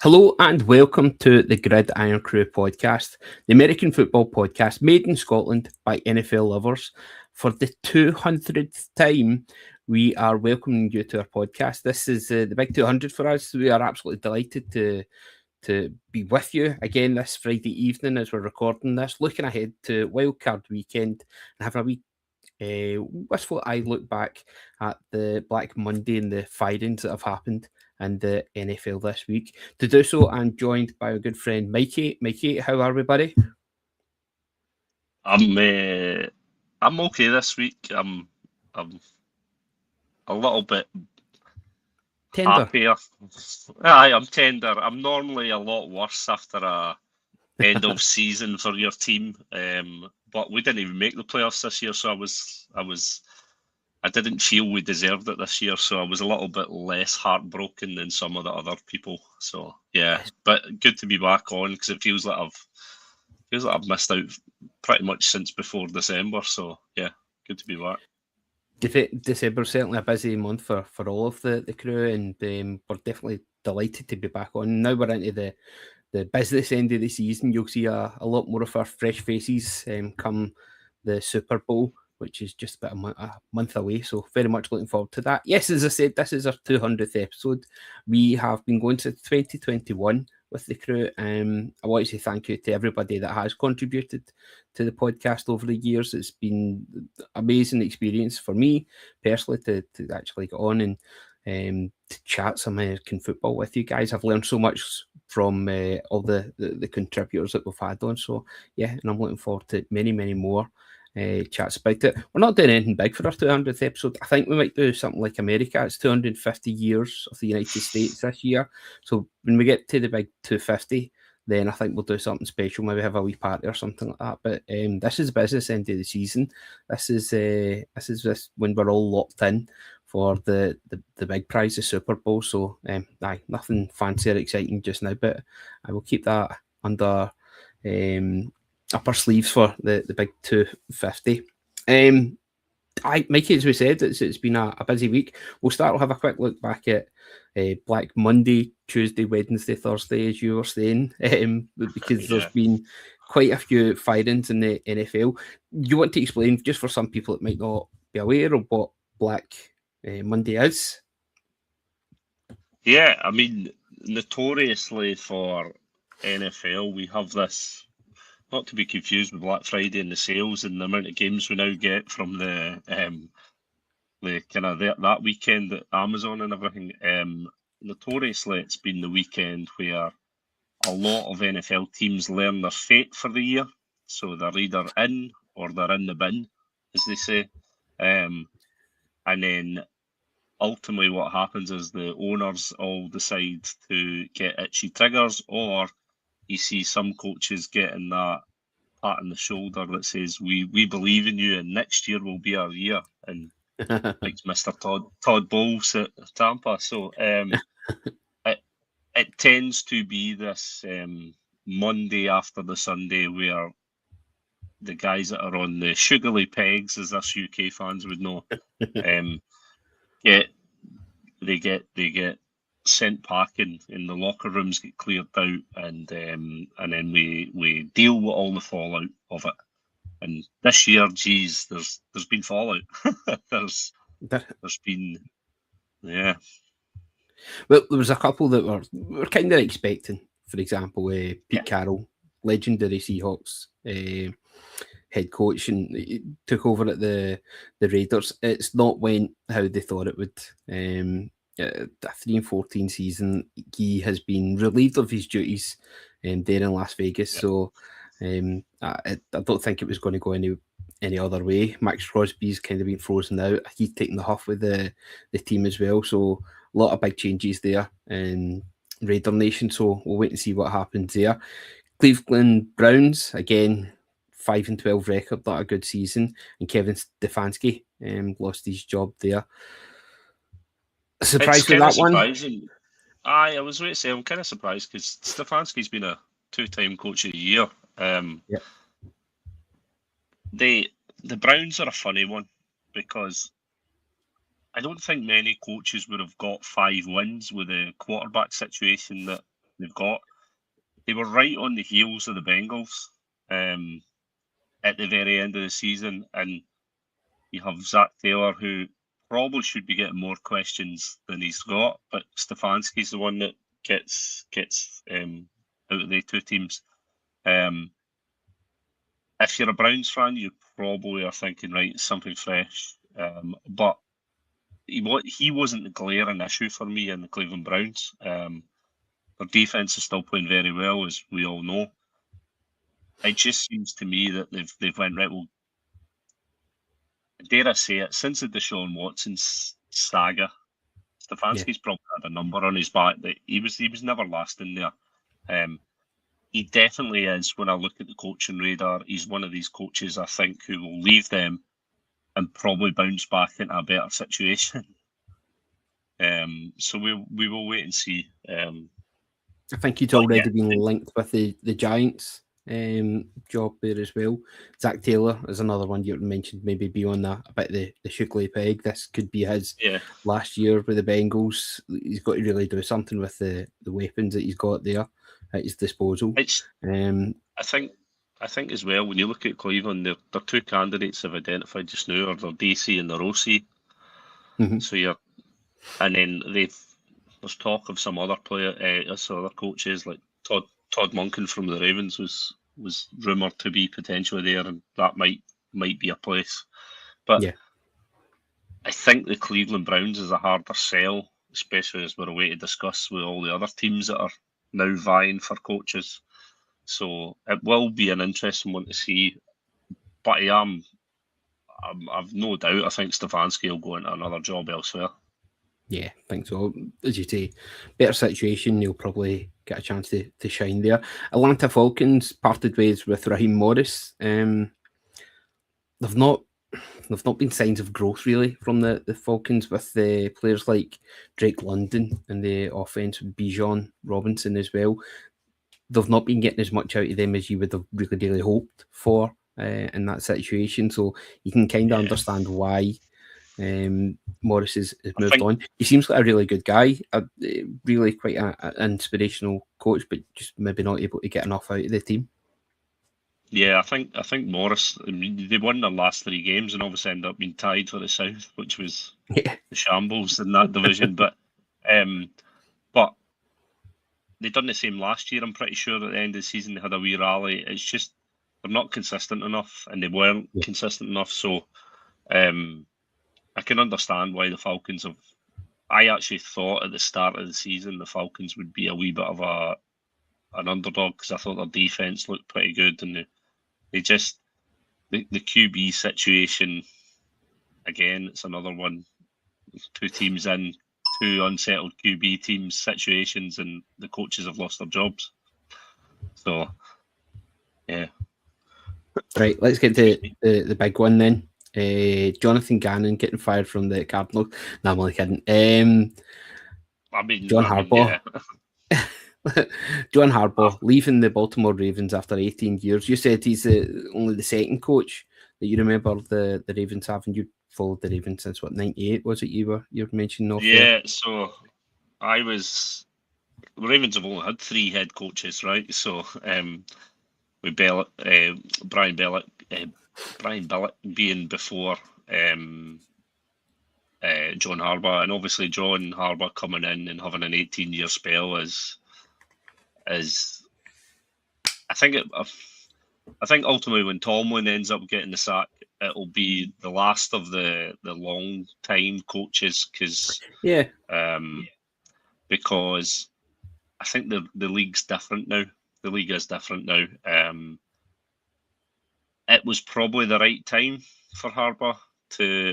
Hello and welcome to the Irn-Cru podcast, the American football podcast made in Scotland by NFL lovers. For the 200th time, we are welcoming you to our podcast. This is the big 200 for us. We are absolutely delighted to be with you again this Friday evening as we're recording this, looking ahead to Wildcard weekend and having a wee wistful eye look back at the Black Monday and the firings that have happened in the NFL this week. To do so, I'm joined by a good friend, Mikey. Mikey, how are we, buddy? I'm okay this week. I'm a little bit Tender. happier. Aye, I'm tender. I'm normally a lot worse after a end of season for your team. But we didn't even make the playoffs this year, so I didn't feel we deserved it this year, so I was a little bit less heartbroken than some of the other people. So yeah, but good to be back on because it feels like I've missed out pretty much since before December. So yeah, good to be back. December certainly a busy month for all of the crew, and we're definitely delighted to be back on. Now we're into the business end of the season. You'll see a lot more of our fresh faces come the Super Bowl, which is just about a month away. So very much looking forward to that. Yes, as I said, this is our 200th episode. We have been going to 2021 with the crew. I want to say thank you to everybody that has contributed to the podcast over the years. It's been an amazing experience for me personally to actually get on and to chat some American football with you guys. I've learned so much from all the contributors that we've had on. So yeah, and I'm looking forward to many more chats about it. We're not doing anything big for our 200th episode. I think we might do something like America. It's 250 years of the United States this year. So when we get to the big 250, then I think we'll do something special. Maybe have a wee party or something like that. But this is business end of the season. This is when we're all locked in for the big prize, the Super Bowl. So nothing fancy or exciting just now, but I will keep that under upper sleeves for the big 250. Mikey, as we said, it's been a busy week. We'll start. We'll have a quick look back at Black Monday, Tuesday, Wednesday, Thursday, as you were saying, because there's been quite a few firings in the NFL. You want to explain, just for some people that might not be aware of what Black Monday is? Yeah, I mean, notoriously for NFL, we have this, not to be confused with Black Friday and the sales and the amount of games we now get from the kind of that weekend at Amazon and everything. Notoriously, it's been the weekend where a lot of NFL teams learn their fate for the year. So they're either in or they're in the bin, as they say. And then ultimately what happens is the owners all decide to get itchy triggers, or you see some coaches getting that pat on the shoulder that says, we believe in you and next year will be our year. And like Mr. Todd Bowles at Tampa. So it tends to be this Monday after the Sunday where the guys that are on the sugarly pegs, as us UK fans would know, they get sent packing, and the locker rooms get cleared out, and then we deal with all the fallout of it. And this year, geez, there's been fallout. there's been, yeah. Well, there was a couple that we're kind of expecting. For example, Pete Carroll, legendary Seahawks head coach, and he took over at the Raiders. It's not went how they thought it would. A 3-14 season, he has been relieved of his duties there in Las Vegas. Yeah. So I don't think it was going to go any other way. Max Crosby's kind of been frozen out. He's taking the huff with the team as well. So a lot of big changes there in Raider Nation. So we'll wait and see what happens there. Cleveland Browns, again, 5-12 record, not a good season. And Kevin Stefanski lost his job there. Surprised with that surprising. I was going to say, I'm kind of surprised because Stefanski's been a 2-time coach of the year. The Browns are a funny one because I don't think many coaches would have got 5 wins with the quarterback situation that they've got. They were right on the heels of the Bengals at the very end of the season, and you have Zach Taylor, who probably should be getting more questions than he's got, but Stefanski's the one that gets out of the two teams. If you're a Browns fan, you probably are thinking, right, something fresh. But he wasn't the glaring issue for me in the Cleveland Browns. Their defense is still playing very well, as we all know. It just seems to me that they've went, right, well, dare I say it, since the Deshaun Watson saga, Stefanski's probably had a number on his back that he was never lasting there. He definitely is, when I look at the coaching radar, he's one of these coaches, I think, who will leave them and probably bounce back into a better situation. So we will wait and see. I think he'd already been linked with the Giants job there as well. Zach Taylor is another one you mentioned, maybe beyond that, about the Shukley peg. This could be his last year with the Bengals. He's got to really do something with the weapons that he's got there at his disposal. I think as well, when you look at Cleveland, their two candidates have identified just now are their DC and their OC. Mm-hmm. So and then there's talk of some other other coaches like Todd Monken from the Ravens was rumoured to be potentially there, and that might be a place. But I think the Cleveland Browns is a harder sell, especially as we're away to discuss with all the other teams that are now vying for coaches. So it will be an interesting one to see. But I've no doubt. I think Stefanski will go into another job elsewhere. Yeah, I think so. As you say, better situation, he'll probably get a chance to shine there. Atlanta Falcons parted ways with Raheem Morris. They've not been signs of growth really from the Falcons, with the players like Drake London and the offense, Bijan Robinson as well. They've not been getting as much out of them as you would have really hoped for in that situation. So you can kind of understand why Morris has moved on. He seems like a really good guy, really quite an inspirational coach, but just maybe not able to get enough out of the team. Yeah, I think Morris, they won their last 3 games and obviously ended up being tied for the South, which was the shambles in that division. But they done the same last year. I'm pretty sure at the end of the season they had a wee rally. It's just they're not consistent enough, and they weren't consistent enough. So I can understand why the Falcons have. I actually thought at the start of the season the Falcons would be a wee bit of an underdog, because I thought their defense looked pretty good, and they just the QB situation again. It's another one. 2 teams in, 2 unsettled QB teams situations, and the coaches have lost their jobs. So yeah. Right, let's get to the big one then. Jonathan Gannon getting fired from the Cardinals. No, I'm only kidding. John Harbaugh. Yeah. John Harbaugh leaving the Baltimore Ravens after 18 years. You said he's only the second coach that you remember the Ravens having. You followed the Ravens since what, 98 was it? You were mentioning off there? So I was. The Ravens have only had 3 head coaches, right? So with Brian Billick being before John Harbaugh, and obviously John Harbaugh coming in and having an 18-year spell is I think ultimately when Tomlin ends up getting the sack, it'll be the last of the long time coaches, because I think the league's different now. The league is different now. It was probably the right time for Harbaugh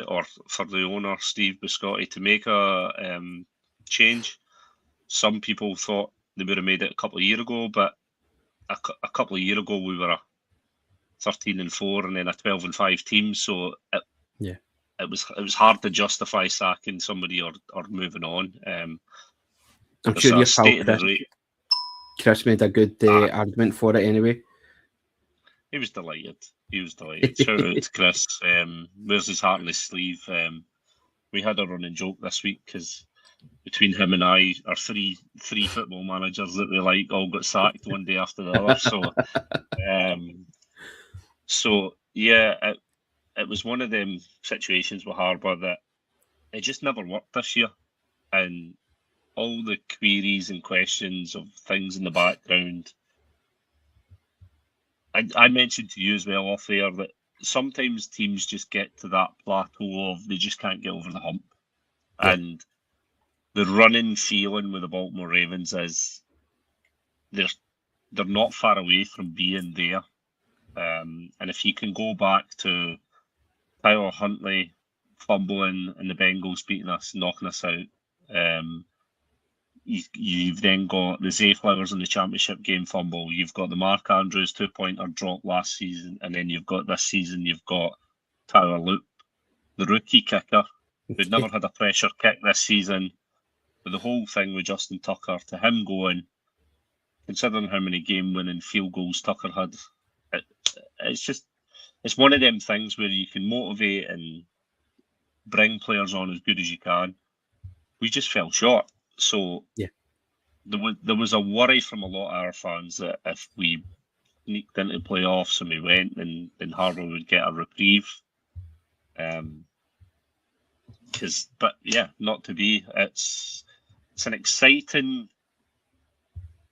or for the owner, Steve Biscotti, to make a change. Some people thought they would have made it a couple of years ago, but a couple of years ago we were a 13-4 and then a 12-5 team. So it was hard to justify sacking somebody or moving on. I'm sure your pal Chris made a good argument for it anyway. He was delighted. Shout out to Chris. Wears his heart on his sleeve. We had a running joke this week because between him and I are three football managers that we like all got sacked one day after the other. So yeah, it was one of them situations with Harbour that it just never worked this year, and all the queries and questions of things in the background. I mentioned to you as well off air that sometimes teams just get to that plateau of they just can't get over the hump. Yeah. And the running feeling with the Baltimore Ravens is they're not far away from being there. And if you can go back to Tyler Huntley fumbling and the Bengals beating us, knocking us out, you've then got the Zay Flowers in the championship game fumble. You've got the Mark Andrews 2-pointer drop last season, and then you've got this season. You've got Tyler Loop, the rookie kicker, who'd never had a pressure kick this season. But the whole thing with Justin Tucker, to him going, considering how many game-winning field goals Tucker had, it's one of them things where you can motivate and bring players on as good as you can. We just fell short. So yeah, there was a worry from a lot of our fans that if we sneaked into playoffs and we went, then Harbour would get a reprieve. But yeah, not to be. It's an exciting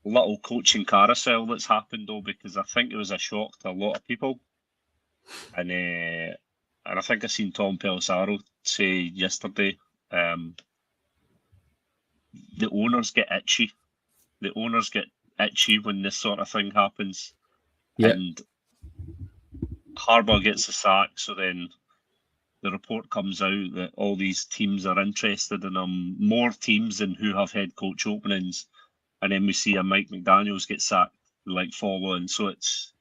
little coaching carousel that's happened though, because I think it was a shock to a lot of people, and I think I seen Tom Pelissaro say yesterday. The owners get itchy. The owners get itchy when this sort of thing happens. Yeah. And Harbour gets the sack, so then the report comes out that all these teams are interested in him, more teams than who have head coach openings. And then we see a Mike McDaniels get sacked, like following. So it's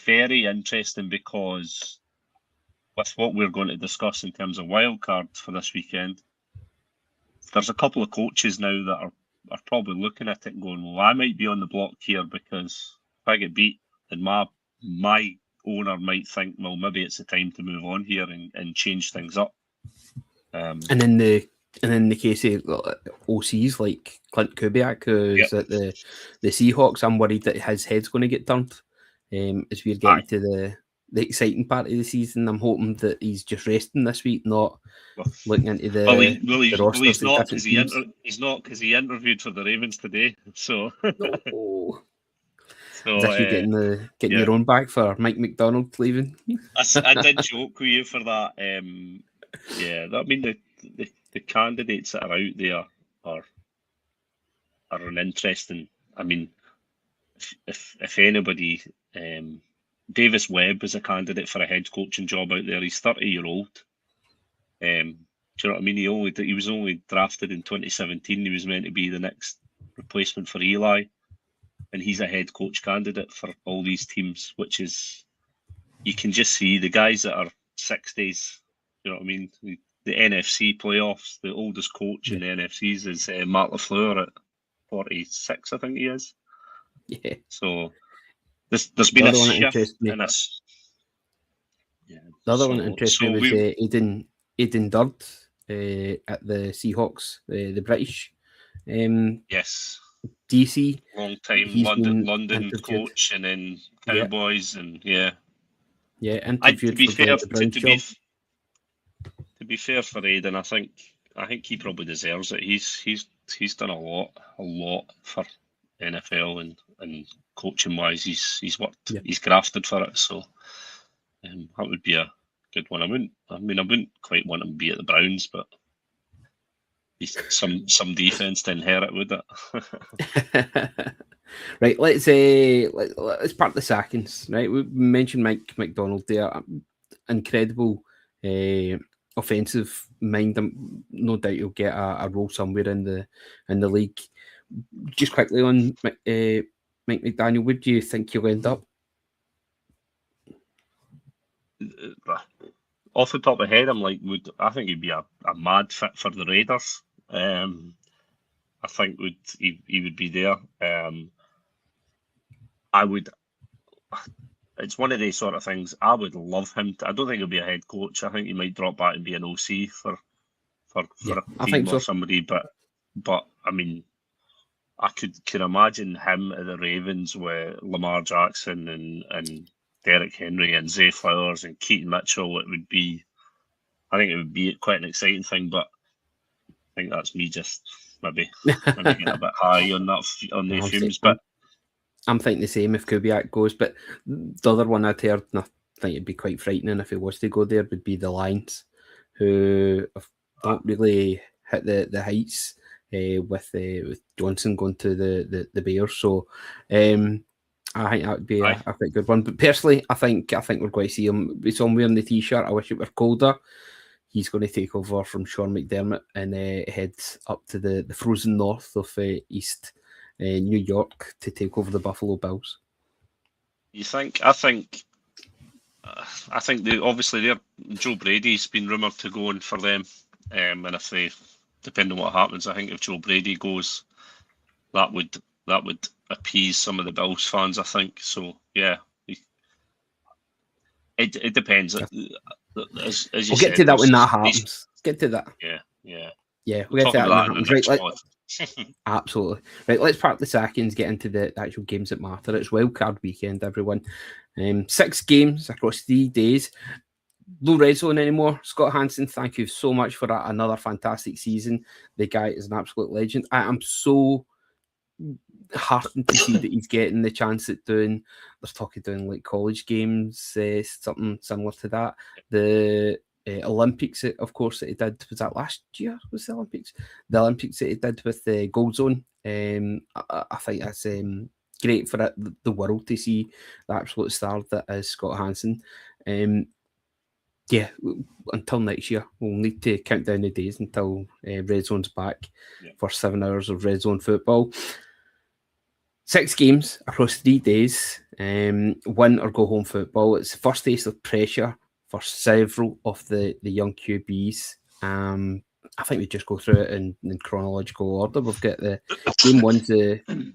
very interesting because with what we're going to discuss in terms of wildcard for this weekend, there's a couple of coaches now that are probably looking at it and going, well, I might be on the block here because if I get beat, then my owner might think, well, maybe it's the time to move on here and change things up. And in the case of OCs like Clint Kubiak, who's at the Seahawks, I'm worried that his head's going to get turned as we're getting to the exciting part of the season. I'm hoping that he's just resting this week, not looking into the roster. He's not because he interviewed for the Ravens today. So no. So you're getting your own back for Mike McDonald leaving. I did joke with you for that. I mean the candidates that are out there are an interesting. I mean, if anybody. Davis Webb is a candidate for a head coaching job out there. He's 30-year-old. Do you know what I mean? He was only drafted in 2017. He was meant to be the next replacement for Eli, and he's a head coach candidate for all these teams. Which is, you can just see the guys that are 60s. You know what I mean? The NFC playoffs. The oldest coach in the NFCs is Matt LaFleur at 46, I think he is. Yeah. So. There's been a shift in us. Yeah. The other one that interests me was Aidan Durd at the Seahawks, the British. Yes. DC. Long time London coach, and then Cowboys, and interviewed for the Browns job. To be fair for Aidan, I think he probably deserves it. He's done a lot for NFL and coaching wise, he's worked, he's grafted for it. So that would be a good one. I wouldn't quite want him to be at the Browns, but he's some defense to inherit, would it? Right, let's part the sackings. Right, we mentioned Mike McDonald there. Incredible offensive mind. No doubt he'll get a role somewhere in the league. Just quickly on Mike McDaniel, where do you think he'll end up? Off the top of my head, I think he'd be a mad fit for the Raiders. I think he would be there. It's one of these sort of things. I would love him. I don't think he'll be a head coach. I think he might drop back and be an OC for a team or somebody. But But I mean, I can imagine him at the Ravens with Lamar Jackson and Derrick Henry and Zay Flowers and Keaton Mitchell. It would be, I think it would be quite an exciting thing. But I think that's me just maybe getting a bit high on the fumes. But I'm thinking the same if Kubiak goes. But the other one I'd heard, and I think it'd be quite frightening if he was to go there, would be the Lions, who don't really hit the heights with Johnson going to the Bears. So I think that would be a quite good one. But personally, I think we're going to see him. We saw him wearing the T-shirt. I wish it were colder. He's going to take over from Sean McDermott and head up to the frozen north of East New York to take over the Buffalo Bills. You think? I think obviously Joe Brady's been rumoured to go in for them, and if they, depending on what happens, I think if Joe Brady goes, that would appease some of the Bills fans. I think so. Yeah, it depends. As you we'll get to that when that happens. Get to that. Yeah. We'll get to that when that happens. Right, absolutely. Right, let's park the sackings, get into the actual games that matter. It's wildcard weekend, everyone. 6 games across 3 days. No red zone anymore. Scott Hansen, thank you so much for that. Another fantastic season. The guy is an absolute legend. I am so heartened to see that he's getting the chance at doing, they're talking doing like college games, something similar to that. The Olympics, of course, that he did, was that last year? Was the Olympics? The Olympics that he did with the Gold Zone. I think that's great for the world to see the absolute star that is Scott Hansen. Yeah, until next year, we'll need to count down the days until Red Zone's back for 7 hours of Red Zone football. 6 games across 3 days, win or go home football. It's the first taste of pressure for several of the young QBs. I think we just go through it in chronological order. We've got the game 1, the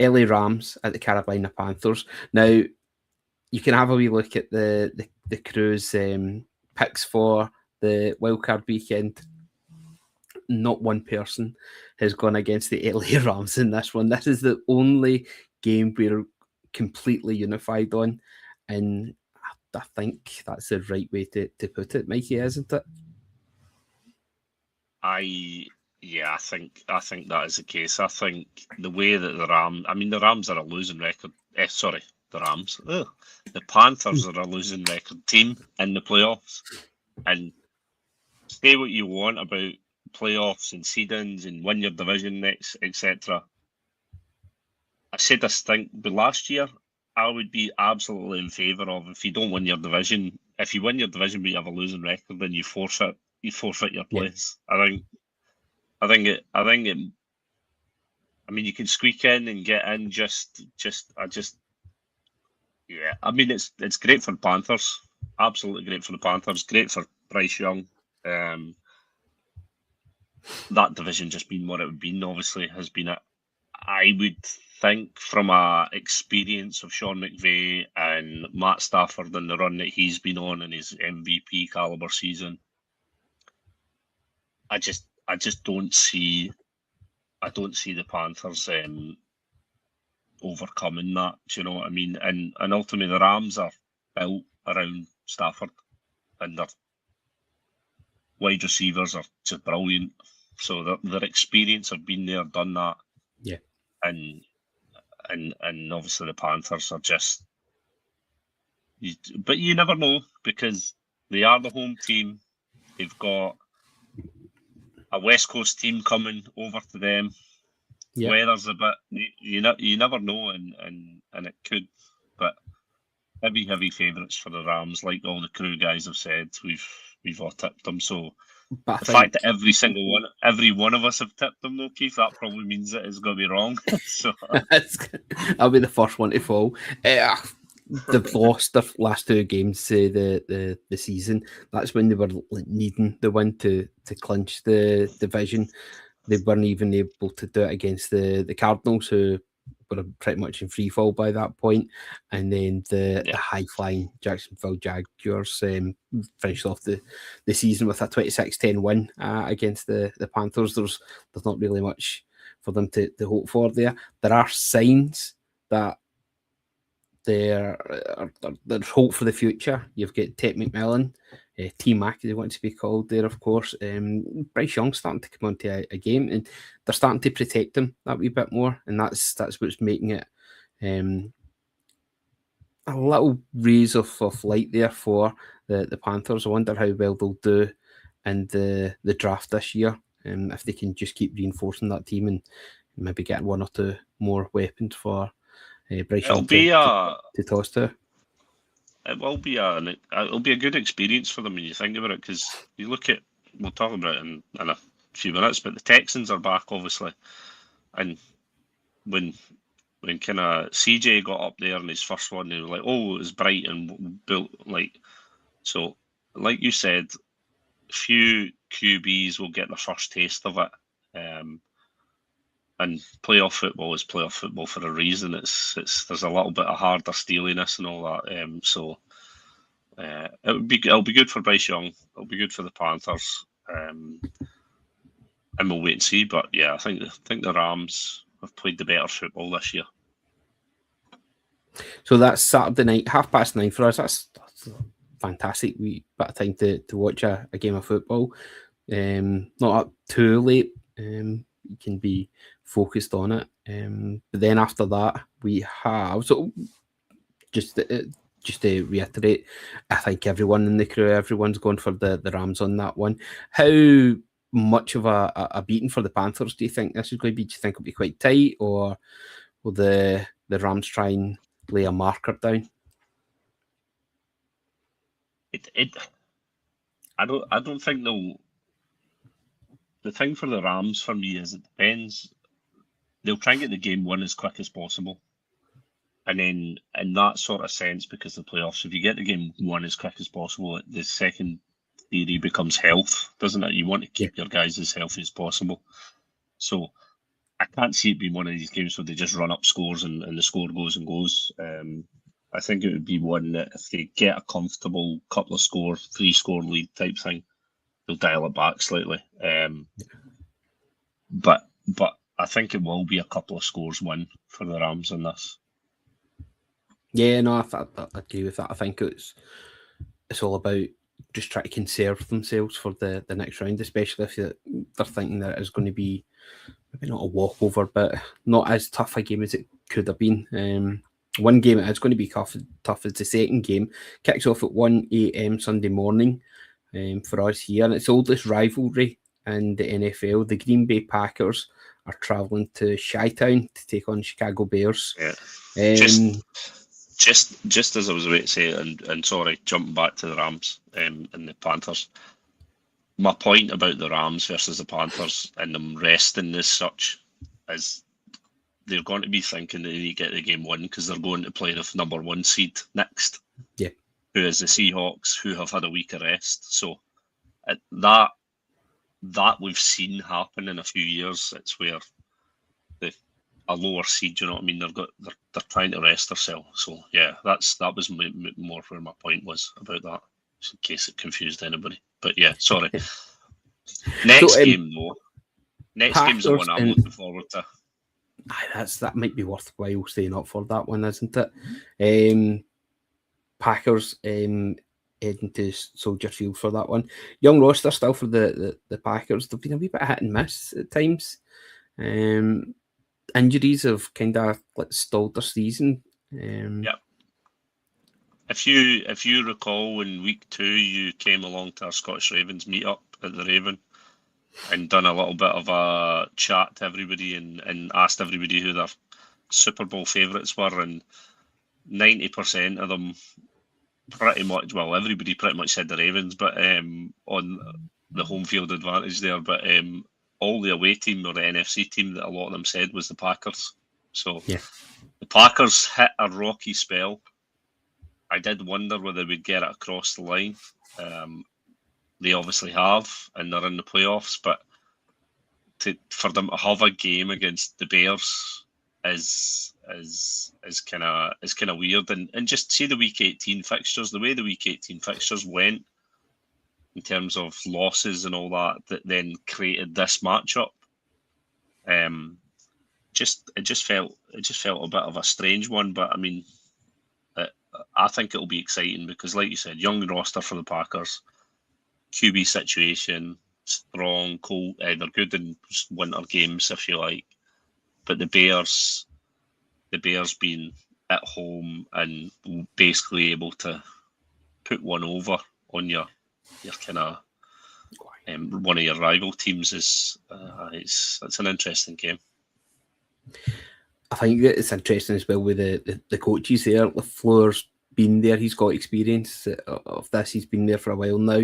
LA Rams at the Carolina Panthers. Now, you can have a wee look at the Crew's picks for the wildcard weekend. Not one person has gone against the LA Rams in this one. This is the only game we're completely unified on, and I think that's the right way to put it, Mikey, isn't it? I think that is the case. I think the way that the Rams are a losing record. The Rams. The Panthers are a losing record team in the playoffs. And say what you want about playoffs and seedings and win your division next, etc. I said this thing, but last year I would be absolutely in favour of, if you don't win your division, if you win your division but you have a losing record, then you forfeit your place. Yeah. I think it. I mean, you can squeak in and get in. Yeah. I mean, it's great for the Panthers. Absolutely great for the Panthers. Great for Bryce Young. That division just being what it would be, obviously, has been it. I would think, from a experience of Sean McVay and Matt Stafford and the run that he's been on in his MVP caliber season, I just don't see the Panthers overcoming that. Do you know what I mean? And ultimately, the Rams are built around Stafford, and their wide receivers are just brilliant. So their experience of being there, done that. Yeah. And obviously the Panthers are just, but you never know, because they are the home team. They've got a West Coast team coming over to them. Yep. Weather's a bit, you never know, and it could, but heavy favourites for the Rams, like all the Crew guys have said. We've all tipped them. So the fact that every one of us have tipped them, though, Keith, that probably means that it's going to be wrong. So I'll be the first one to fall. They've lost their last 2 games the season. That's when they were needing the win to clinch the division. They weren't even able to do it against the Cardinals, who were pretty much in free fall by that point, and then the high flying Jacksonville Jaguars finished off the season with a 26-10 win against the Panthers. There's not really much for them to hope for there. There are signs that there's hope for the future. You've got Tate McMillan, T-Mac, as they want to be called there, of course. Bryce Young starting to come onto a game, and they're starting to protect him that wee bit more, and that's what's making it a little raise of light there for the Panthers. I wonder how well they'll do in the draft this year, if they can just keep reinforcing that team and maybe get one or two more weapons for Bryce Young to toss to. It'll be a good experience for them when you think about it, because you look at, we'll talk about it in a few minutes, but the Texans are back obviously, and when kind of CJ got up there in his first one, they were like, oh, it was bright and built so like you said, few QBs will get the first taste of it. And playoff football is playoff football for a reason. It's there's a little bit of harder steeliness and all that. So it'll be good for Bryce Young. It'll be good for the Panthers. And we'll wait and see. But yeah, I think the Rams have played the better football this year. So that's Saturday night, 9:30 for us. That's fantastic. We bit of time to watch a game of football. Not up too late. You can be focused on it. But then after that, we have, so just to reiterate, I think everyone in the crew, everyone's going for the Rams on that one. How much of a beating for the Panthers do you think this is going to be? Do you think it'll be quite tight, or will the Rams try and lay a marker down? I don't think they'll. The thing for the Rams for me is it depends. They'll try and get the game won as quick as possible. And then in that sort of sense, because the playoffs, if you get the game won as quick as possible, the second theory becomes health, doesn't it? You want to keep your guys as healthy as possible. So I can't see it being one of these games where they just run up scores and the score goes and goes. I think it would be one that if they get a comfortable couple of score, 3-score lead type thing, they'll dial it back slightly. But I think it will be a couple of scores win for the Rams in this. Yeah, no, I agree with that. I think it's all about just trying to conserve themselves for the next round, especially if they're thinking that it's going to be maybe not a walkover, but not as tough a game as it could have been. One game it's going to be tough as the second game. Kicks off at 1 a.m. Sunday morning for us here, and it's the oldest rivalry in the NFL. The Green Bay Packers are travelling to Chi-Town to take on Chicago Bears. Yeah. Just as I was about to say, and sorry, jumping back to the Rams and the Panthers. My point about the Rams versus the Panthers and them resting as such is they're going to be thinking that they need to get the game won because they're going to play the number 1 seed next. Yeah. Who is the Seahawks, who have had a week of rest. So that we've seen happen in a few years. It's where a lower seed, you know what I mean? They're trying to rest themselves. So yeah, that was more where my point was about that, just in case it confused anybody. But yeah, sorry. Next game though. Next game's the one I'm looking forward to. That might be worthwhile staying up for that one, isn't it? Packers heading to Soldier Field for that one. Young roster still for the Packers. They've been a wee bit hit and miss at times. Injuries have kind of stalled their season. Yeah. If you recall, in week 2, you came along to our Scottish Ravens meetup at the Raven and done a little bit of a chat to everybody and asked everybody who their Super Bowl favourites were, and 90% of them pretty much, well, everybody pretty much said the Ravens, but on the home field advantage there, but all the away team or the NFC team that a lot of them said was the Packers. So yeah. The Packers hit a rocky spell. I did wonder whether we'd get it across the line. They obviously have, and they're in the playoffs, but for them to have a game against the Bears is kind of weird, and just see the Week 18 fixtures, the way the Week 18 fixtures went in terms of losses and all that then created this matchup. It just felt a bit of a strange one, but I mean, I think it'll be exciting because, like you said, young roster for the Packers, QB situation strong, cold. They're good in winter games if you like, but the Bears being at home and basically able to put one over on your kind of one of your rival teams is it's an interesting game. I think that it's interesting as well with the coaches there. LaFleur's been there; he's got experience of this. He's been there for a while now.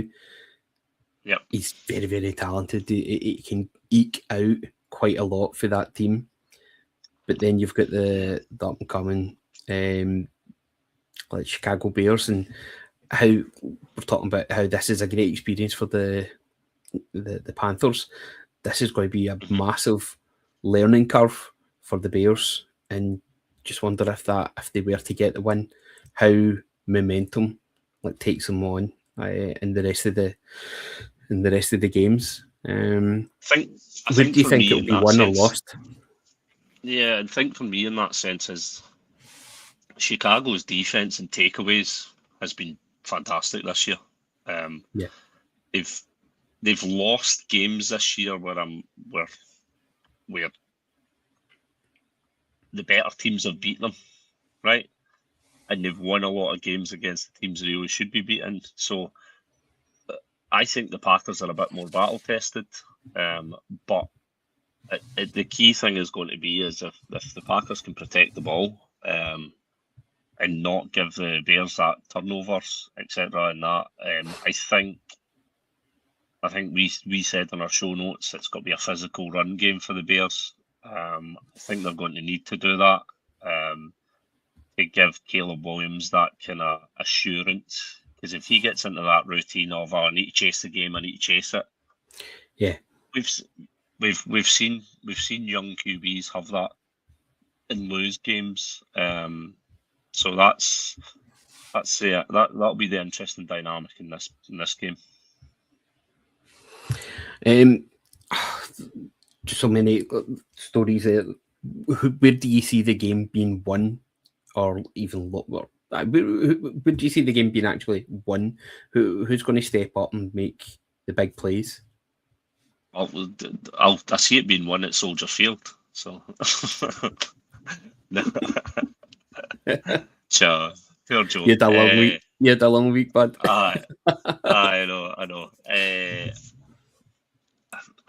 Yep, he's very, very talented. He can eke out quite a lot for that team. But then you've got the up and coming like Chicago Bears, and how we're talking about how this is a great experience for the Panthers. This is going to be a massive learning curve for the Bears, and just wonder if they were to get the win, how momentum takes them on in the rest of the games. I think do you think it'll be won or lost? Yeah, I think for me in that sense is Chicago's defense and takeaways has been fantastic this year. Yeah, they've lost games this year where the better teams have beat them, right? And they've won a lot of games against the teams they really should be beaten. So I think the Packers are a bit more battle tested, but the key thing is going to be is if the Packers can protect the ball and not give the Bears that turnovers, etc. And that I think we said in our show notes it's got to be a physical run game for the Bears. I think they're going to need to do that to give Caleb Williams that kind of assurance. Because if he gets into that routine of I need to chase the game, I need to chase it. Yeah, we've seen young QBs have that and lose games. So that'll be the interesting dynamic in this game. So many stories there. Where do you see the game being won, or even lower? Where do you see the game being actually won? Who's going to step up and make the big plays? I see it being won at Soldier Field. So, poor Joe. You had a long week. You had a long week, bud. I know.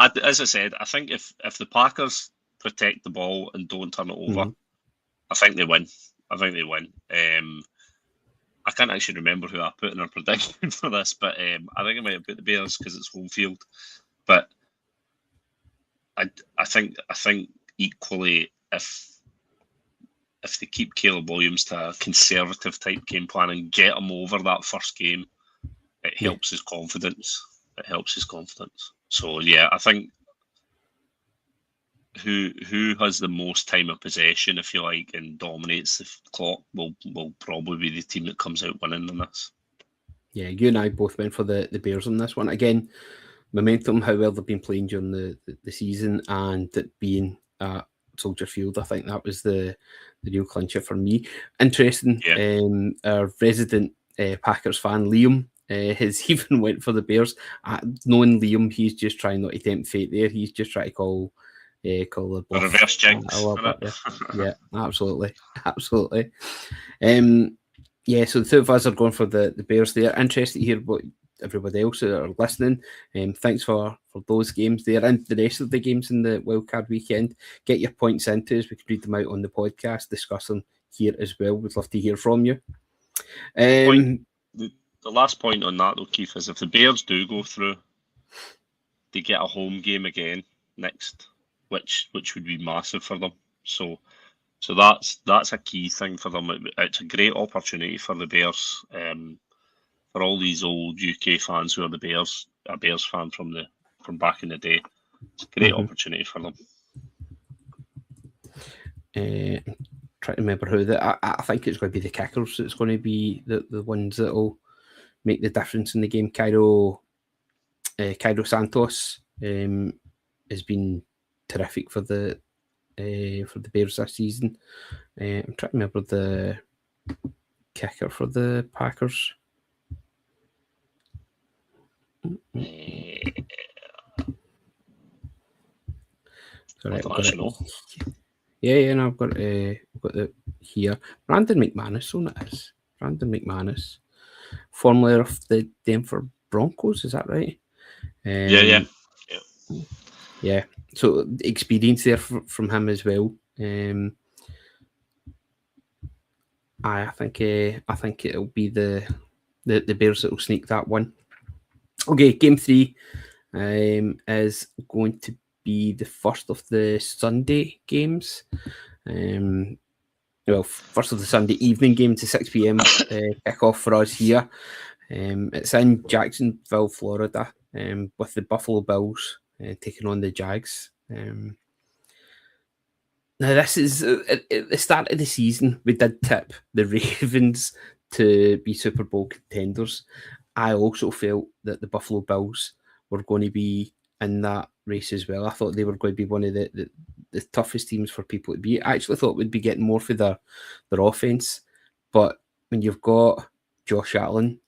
As I said, I think if the Packers protect the ball and don't turn it over, I think they win. I can't actually remember who I put in our prediction for this, but I think I might have put the Bears because it's home field. But I think equally if they keep Caleb Williams to a conservative type game plan and get him over that first game, it helps his confidence. So yeah, I think who has the most time of possession, if you like, and dominates the clock will probably be the team that comes out winning in this. Yeah, you and I both went for the Bears on this one. Again, momentum, how well they've been playing during the season, and it being at Soldier Field, I think that was the real clincher for me. Interesting, our resident Packers fan, Liam, has even went for the Bears. Knowing Liam, he's just trying not to tempt fate there. He's just trying to call the bluff. Reverse jinx. Yeah, absolutely. So the two of us are going for the Bears there. Interested to hear what everybody else that are listening. Thanks for those games there and the rest of the games in the wildcard weekend. Get your points into us. We can read them out on the podcast, discuss them here as well. We'd love to hear from you. The last point on that though, Keith, is if the Bears do go through, they get a home game again next, which would be massive for them. So that's a key thing for them. It's a great opportunity for the Bears. For all these old UK fans who are a Bears fan from back in the day, it's a great opportunity for them. I'm trying to remember who I think it's going to be the kickers that's going to be the ones that will make the difference in the game. Cairo Santos has been terrific for the Bears this season. I'm trying to remember the kicker for the Packers. Sorry, I've got it. Yeah, no, I've got it here. Brandon McManus, so it is. Brandon McManus, formerly of the Denver Broncos, is that right? Yeah. So experience there from him as well. I think it'll be the Bears that will sneak that one. Okay, game 3 is going to be the first of the Sunday games. First of the Sunday evening game to 6 p.m. Kick-off for us here. It's in Jacksonville, Florida, with the Buffalo Bills taking on the Jags. Now, this is at the start of the season, we did tip the Ravens to be Super Bowl contenders. I also felt that the Buffalo Bills were going to be in that race as well. I thought they were going to be one of the toughest teams for people to beat. I actually thought we'd be getting more for their offense. But when you've got Josh Allen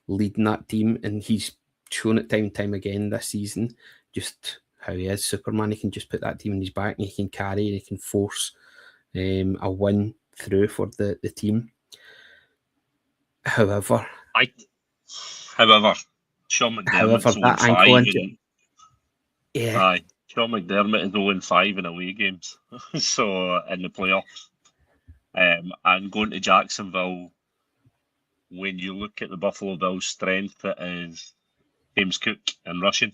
leading that team, and he's shown it time and time again this season, just how he is Superman. He can just put that team on his back and he can carry and he can force a win through for the team. However, Sean McDermott's 0-5. Yeah. Sean McDermott is 0-5 in away games. So in the playoffs. And going to Jacksonville, when you look at the Buffalo Bills' strength, it is James Cook and rushing.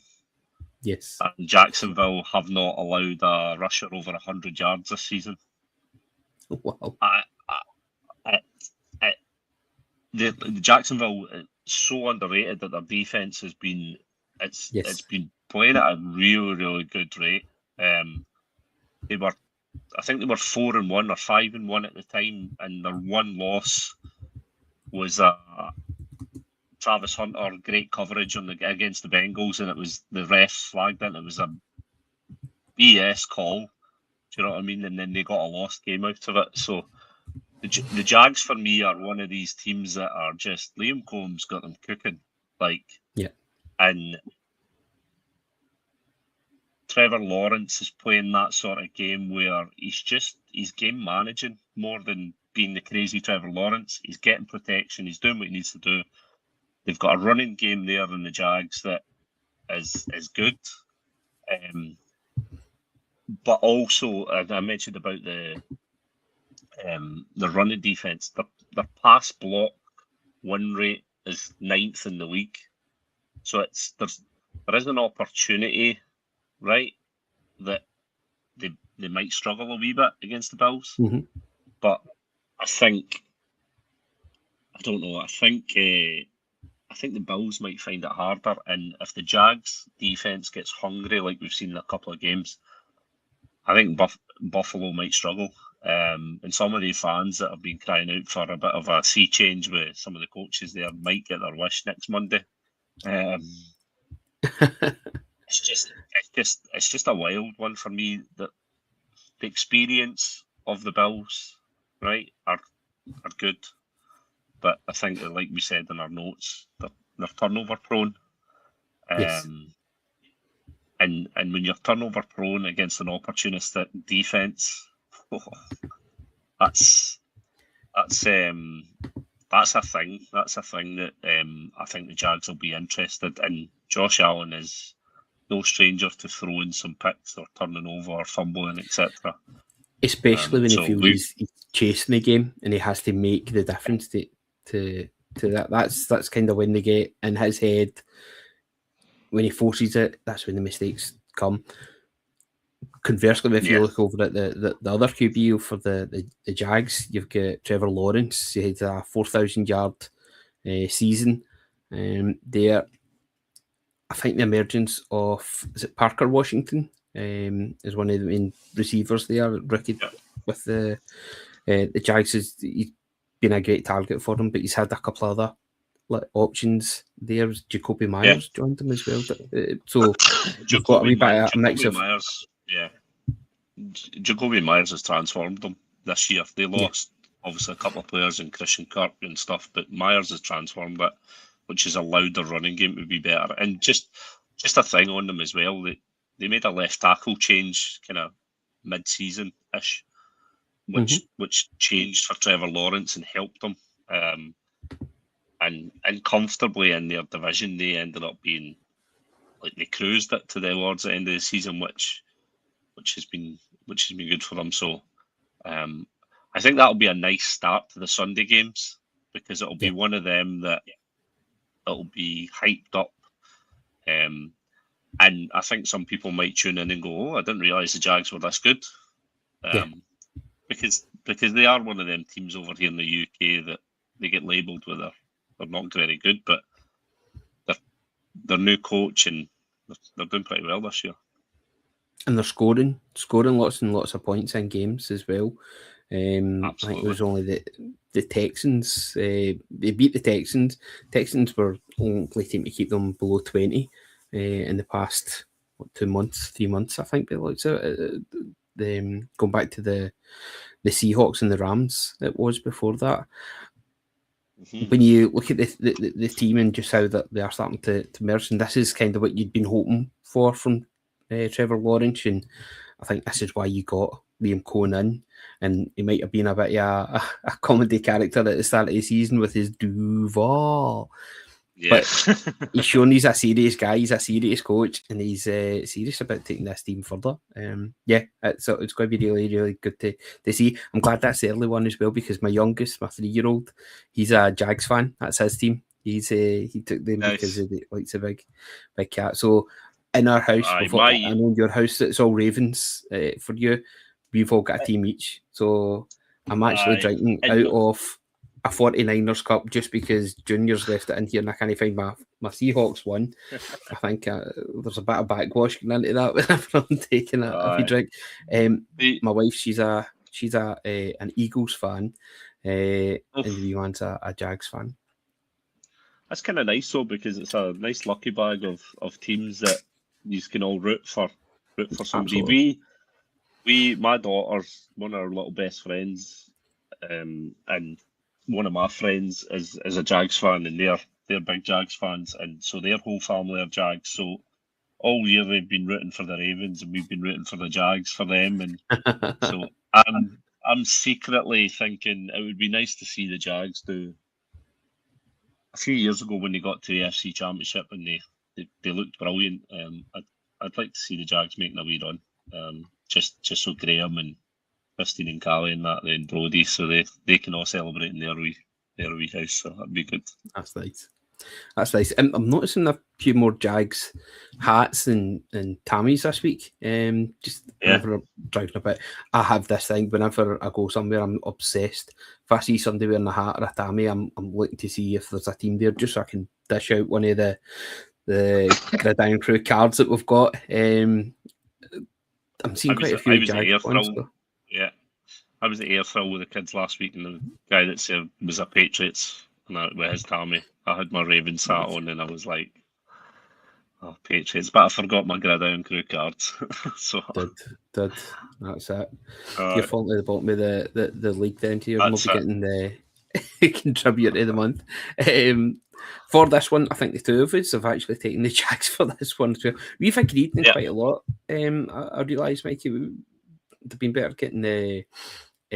Yes. And Jacksonville have not allowed a rusher over 100 yards this season. Wow. The Jacksonville is so underrated that their defense has been it's been playing at a really, really good rate. I think they were 4-1 or 5-1 at the time, and their one loss was Travis Hunter, great coverage against the Bengals, and it was the ref flagged it. It was a BS call. Do you know what I mean? And then they got a lost game out of it. So the Jags for me are one of these teams that are just Liam Combs got them cooking, and Trevor Lawrence is playing that sort of game where he's game managing more than being the crazy Trevor Lawrence. He's getting protection. He's doing what he needs to do. They've got a running game there in the Jags that is good. But also, as I mentioned about the running defense, their pass block win rate is 9th in the league. So there is an opportunity, right, that they might struggle a wee bit against the Bills. Mm-hmm. But I think the Bills might find it harder, and if the Jags defense gets hungry like we've seen in a couple of games, I think Buffalo might struggle. And some of the fans that have been crying out for a bit of a sea change with some of the coaches there might get their wish next Monday. It's just a wild one for me, that the experience of the Bills, right, are good. But I think that, like we said in our notes, they're turnover prone. Yes. And when you're turnover prone against an opportunistic defense, that's a thing. That's a thing that I think the Jags will be interested in. Josh Allen is no stranger to throwing some picks or turning over or fumbling, etc. Especially when he feels he's chasing the game and he has to make the difference to that. That's kind of when they get in his head. When he forces it, that's when the mistakes come. Conversely, if you look over at the other QB for the Jags, you've got Trevor Lawrence. He had a 4,000-yard season there. I think the emergence of Parker Washington is one of the main receivers there, rookie with the Jags. He's been a great target for them, but he's had a couple of other options there. Jacoby Myers joined them as well. So we've got a wee bit of a mix of Myers. Yeah, Jacoby Myers has transformed them this year. They lost obviously a couple of players in Christian Kirk and stuff, but Myers has transformed it, which has allowed their running game to be better. And just a thing on them as well, they made a left tackle change kind of mid-season-ish, which changed for Trevor Lawrence and helped them. And comfortably in their division, they ended up being like they cruised it to the awards at the end of the season, which has been good for them. So I think that'll be a nice start to the Sunday games, because it'll be one of them that it'll be hyped up. And I think some people might tune in and go, "Oh, I didn't realise the Jags were this good." Because they are one of them teams over here in the UK that they get labelled with they're not very good, but their new coach, and they're doing pretty well this year. And they're scoring lots and lots of points in games as well. I think it was only the Texans. They beat the Texans. Texans were only team to keep them below 20 in the past 3 months, I think. Going back to the Seahawks and the Rams, it was before that. When you look at the team and just how that they are starting to merge, and this is kind of what you'd been hoping for from Trevor Lawrence, and I think this is why you got Liam Cohen in, and he might have been a bit a comedy character at the start of the season with his Duval. But he's shown he's a serious guy, he's a serious coach, and he's serious about taking this team further. It's going to be really, really good to see. I'm glad that's the early one as well, because my youngest, my 3-year-old, he's a Jags fan. That's his team. He took them because he likes a big cat. So in our house, I know in your house, it's all Ravens for you. We've all got a team each. So I'm actually drinking out of a 49ers cup just because Junior's left it in here and I can't find my Seahawks one. I think there's a bit of backwash going into that whenever I'm taking a few drink. My wife, she's an Eagles fan, and the wee one's a Jags fan. That's kind of nice though, because it's a nice lucky bag of teams that you can all root for somebody. Absolutely. My daughter's one of our little best friends, and one of my friends is a Jags fan, and they're big Jags fans, and so their whole family are Jags. So all year they've been rooting for the Ravens, and we've been rooting for the Jags for them. And so I'm secretly thinking it would be nice to see the Jags do. A few years ago when they got to the FC Championship and they looked brilliant. I'd like to see the Jags making a wee run. Just so Graham and Christine and Callie and that, then Brody, so they can all celebrate in their wee house. So that'd be good. That's nice. I'm noticing a few more Jags hats and Tammys this week. Whenever I'm driving about, I have this thing. Whenever I go somewhere, I'm obsessed. If I see somebody wearing a hat or a Tammy, I'm looking to see if there's a team there, just so I can dish out one of the Irn-Cru cards that we've got. I'm seeing quite a few Jags ones. Yeah, I was at Airfield with the kids last week, and the guy that said was a Patriots, and with his Tammy, I had my Ravens hat on, and I was like, "Oh, Patriots!" But I forgot my Irn-Cru cards. So did that's it. You're falling to the bottom of the league then. You're not getting the contributor of the month. For this one, I think the two of us have actually taken the Jags for this one as well. We've agreed in quite a lot. I realise, Mikey, they've been better getting the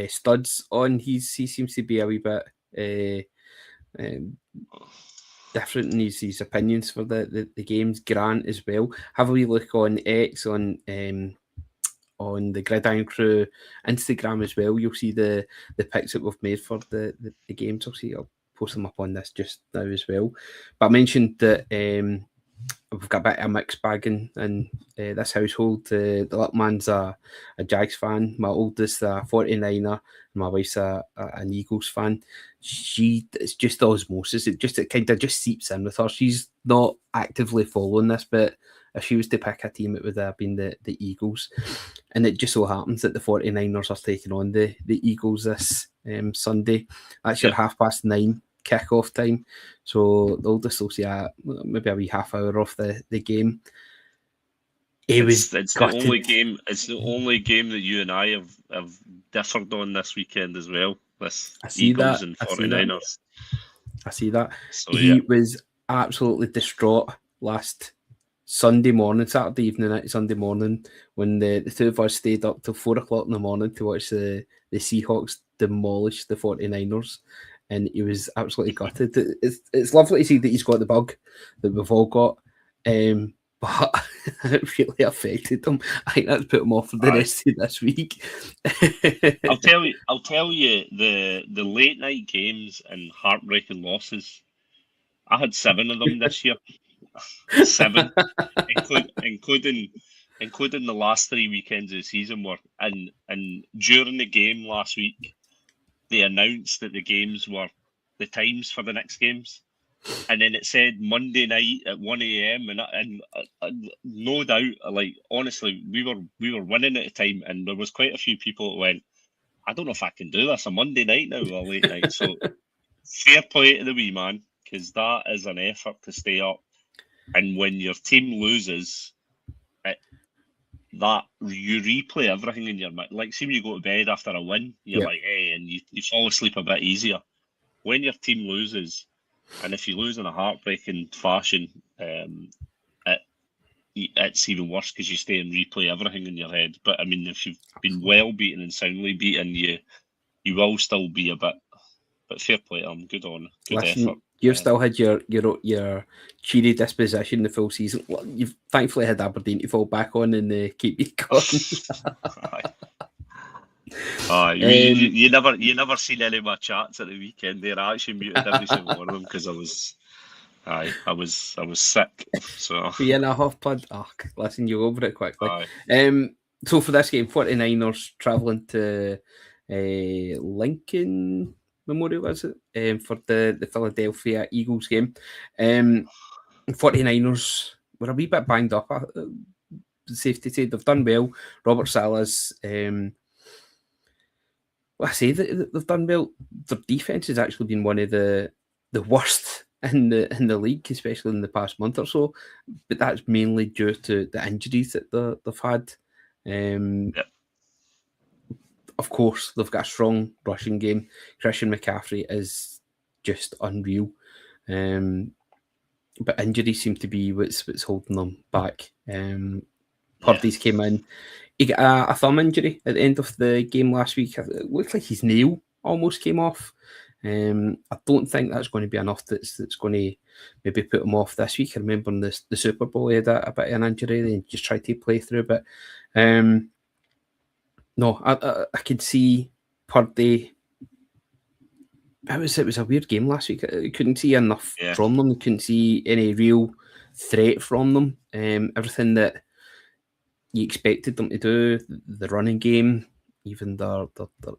Studs on. He seems to be a wee bit different in his opinions for the games. Grant as well. Have a wee look on X on the Irn-Cru Instagram as well. You'll see the pics that we've made for the games. I'll post them up on this just now as well. But I mentioned that we've got a bit of a mixed bag in this household. The little man's a Jags fan. My oldest a 49er. And my wife's an Eagles fan. It's just osmosis. It kind of just seeps in with her. She's not actively following this, but if she was to pick a team, it would have been the Eagles. And it just so happens that the 49ers are taking on the Eagles this Sunday. That's your 9:30 kickoff time. So they'll just see maybe a wee half hour off the game. It's the only game. It's the only game that you and I have differed on this weekend as well. This Eagles and 49ers. I see that. So, he was absolutely distraught last Saturday evening, Sunday morning, when the two of us stayed up till 4 o'clock in the morning to watch the Seahawks demolish the 49ers. And he was absolutely gutted. It's lovely to see that he's got the bug that we've all got. But it really affected him. I think that's put him off for the rest of this week. I'll tell you the late night games and heartbreaking losses. I had 7 of them this year. 7, including the last 3 weekends of the season. And during the game last week, they announced that the games were the times for the next games. And then it said Monday night at 1 a.m. and no doubt, like, honestly, we were winning at the time, and there was quite a few people that went, I don't know if I can do this a Monday night now or a late night. So fair play to the wee man, because that is an effort to stay up. And when your team loses, that you replay everything in your mind. Like, see when you go to bed after a win, you're like, hey, and you fall asleep a bit easier. When your team loses, and if you lose in a heartbreaking fashion, it's even worse because you stay and replay everything in your head. But I mean, if you've been well beaten and soundly beaten, you will still be a bit. But fair play, good effort. You've still had your cheery disposition the full season. Well, you've thankfully had Aberdeen to fall back on and keep you going. You never seen any of my chats at the weekend there. I actually muted every single one of them because I was sick. So you're in a huff pud. Oh, listen, you're over it quickly. So for this game, 49ers travelling to Lincoln Memorial, is it? For the Philadelphia Eagles game. 49ers were a wee bit banged up. Safe to say they've done well. Robert Saleh's they've done well. Their defense has actually been one of the worst in the league, especially in the past month or so. But that's mainly due to the injuries that they've had. Of course, they've got a strong rushing game. Christian McCaffrey is just unreal. But injuries seem to be what's holding them back. Purdy's came in. He got a thumb injury at the end of the game last week. It looked like his nail almost came off. I don't think that's going to be enough that's going to maybe put him off this week. I remember in the Super Bowl he had a bit of an injury and just tried to play through. But no, I could see Purdy. It was a weird game last week. I couldn't see enough from them. I couldn't see any real threat from them. Everything that you expected them to do, the running game, even their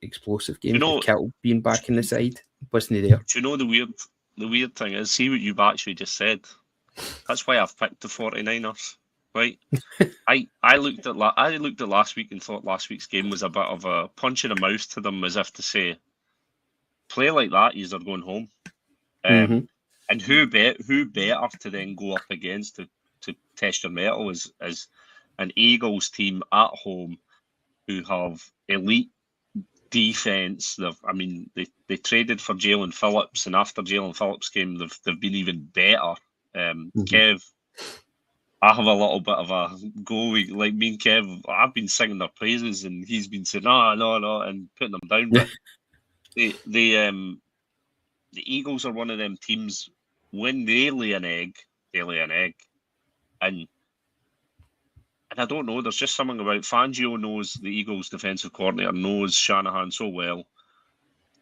explosive game, Kittle being back in the side, wasn't there. Do you know the weird thing is, see what you've actually just said? That's why I've picked the 49ers, right? I looked at last week and thought last week's game was a bit of a punch in the mouth to them, as if to say, play like that, you're going home. And who better to then go up against to test your mettle is an Eagles team at home who have elite defense. They traded for Jalen Phillips, and after Jalen Phillips came, they've been even better. Kev, I have a little bit of a go. Like me and Kev, I've been singing their praises, and he's been saying no, and putting them down. But the Eagles are one of them teams. When they lay an egg, and I don't know. There's just something about Fangio knows the Eagles' defensive coordinator, knows Shanahan so well.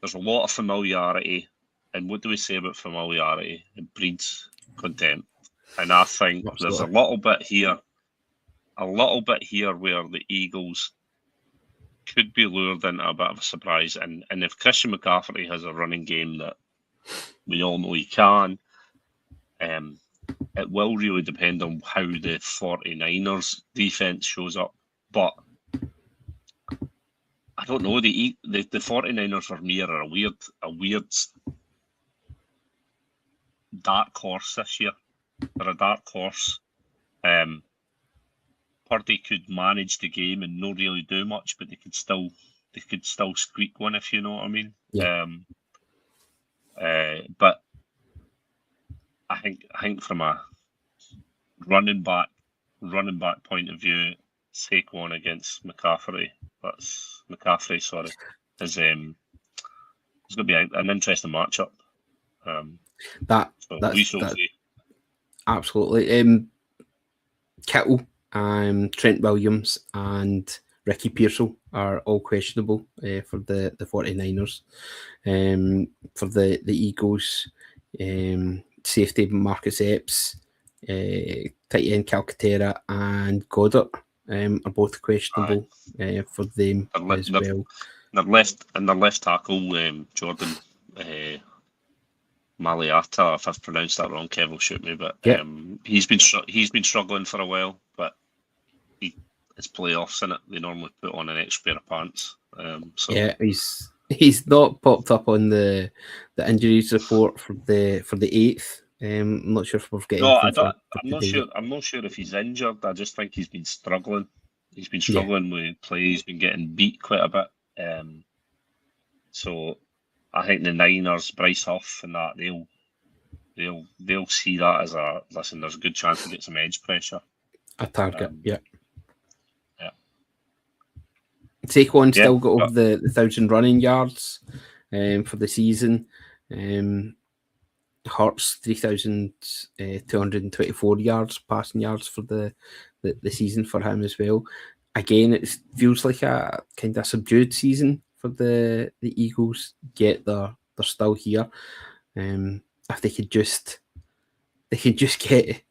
There's a lot of familiarity, and what do we say about familiarity? It breeds contempt. And I think there's a little bit here where the Eagles could be lured into a bit of a surprise. And if Christian McCaffrey has a running game that we all know he can, it will really depend on how the 49ers defense shows up. But I don't know. The 49ers for me are a weird dark horse this year. They're a dark horse. Purdy could manage the game and not really do much, but they could still squeak one, if you know what I mean. Yeah. But I think from a running back point of view, Saquon against McCaffrey. That's McCaffrey. Sorry, is it's going to be an interesting matchup. We shall see. Absolutely. Kittle, Trent Williams, and Ricky Pearsall are all questionable for the 49ers. For the Eagles, safety Marcus Epps, tight end Calcaterra, and Goddard are both questionable for them as well. Their left tackle, Jordan Maliata, if I've pronounced that wrong, Kev will shoot me, but he's been struggling for a while, but it's playoffs, in it. They normally put on an extra pair of pants. He's not popped up on the injuries report for the 8th. I'm not sure if we've got. No, I'm not sure if he's injured. I just think he's been struggling. He's been struggling with play. He's been getting beat quite a bit. So I think the Niners, Bryce Huff, and that they'll see that as listen. There's a good chance to get some edge pressure. A target, Saquon still got over the 1,000 running yards for the season. Hurts 3,224 yards, passing yards for the season for him as well. Again, it feels like a kind of subdued season for the Eagles, yet they're still here. If they could just get,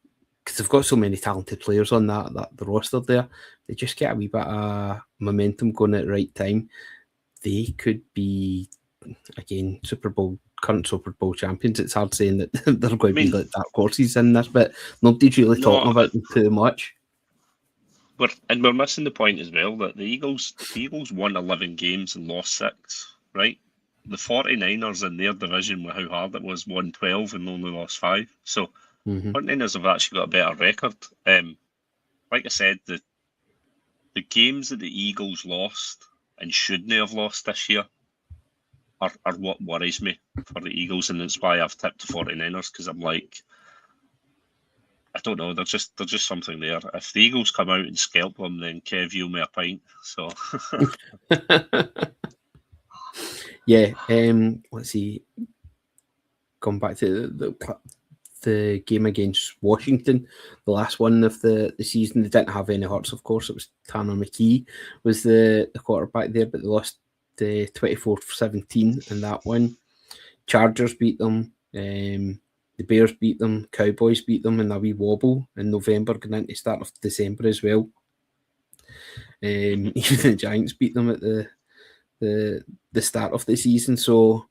because they've got so many talented players on the roster there, they just get a wee bit of momentum going at the right time, they could be, again, current Super Bowl champions. It's hard saying that they're going to be like dark horses in this, but nobody's really talking about them too much. We're missing the point as well that the Eagles won 11 games and lost 6, right? The 49ers in their division, with how hard it was, won 12 and only lost 5. So 49ers have actually got a better record. Like I said, the games that the Eagles lost and shouldn't have lost this year are what worries me for the Eagles, and that's why I've tipped the 49ers, because I'm like, I don't know, there's just something there. If the Eagles come out and scalp them, then Kev, you me a pint. So let's see. Going back to the game against Washington, the last one of the season, they didn't have any Hurts, of course. It was Tanner McKee was the quarterback there, but they lost 24-17 in that one. Chargers beat them. The Bears beat them. Cowboys beat them in a wee wobble in November, going into the start of December as well. Even the Giants beat them at the start of the season. So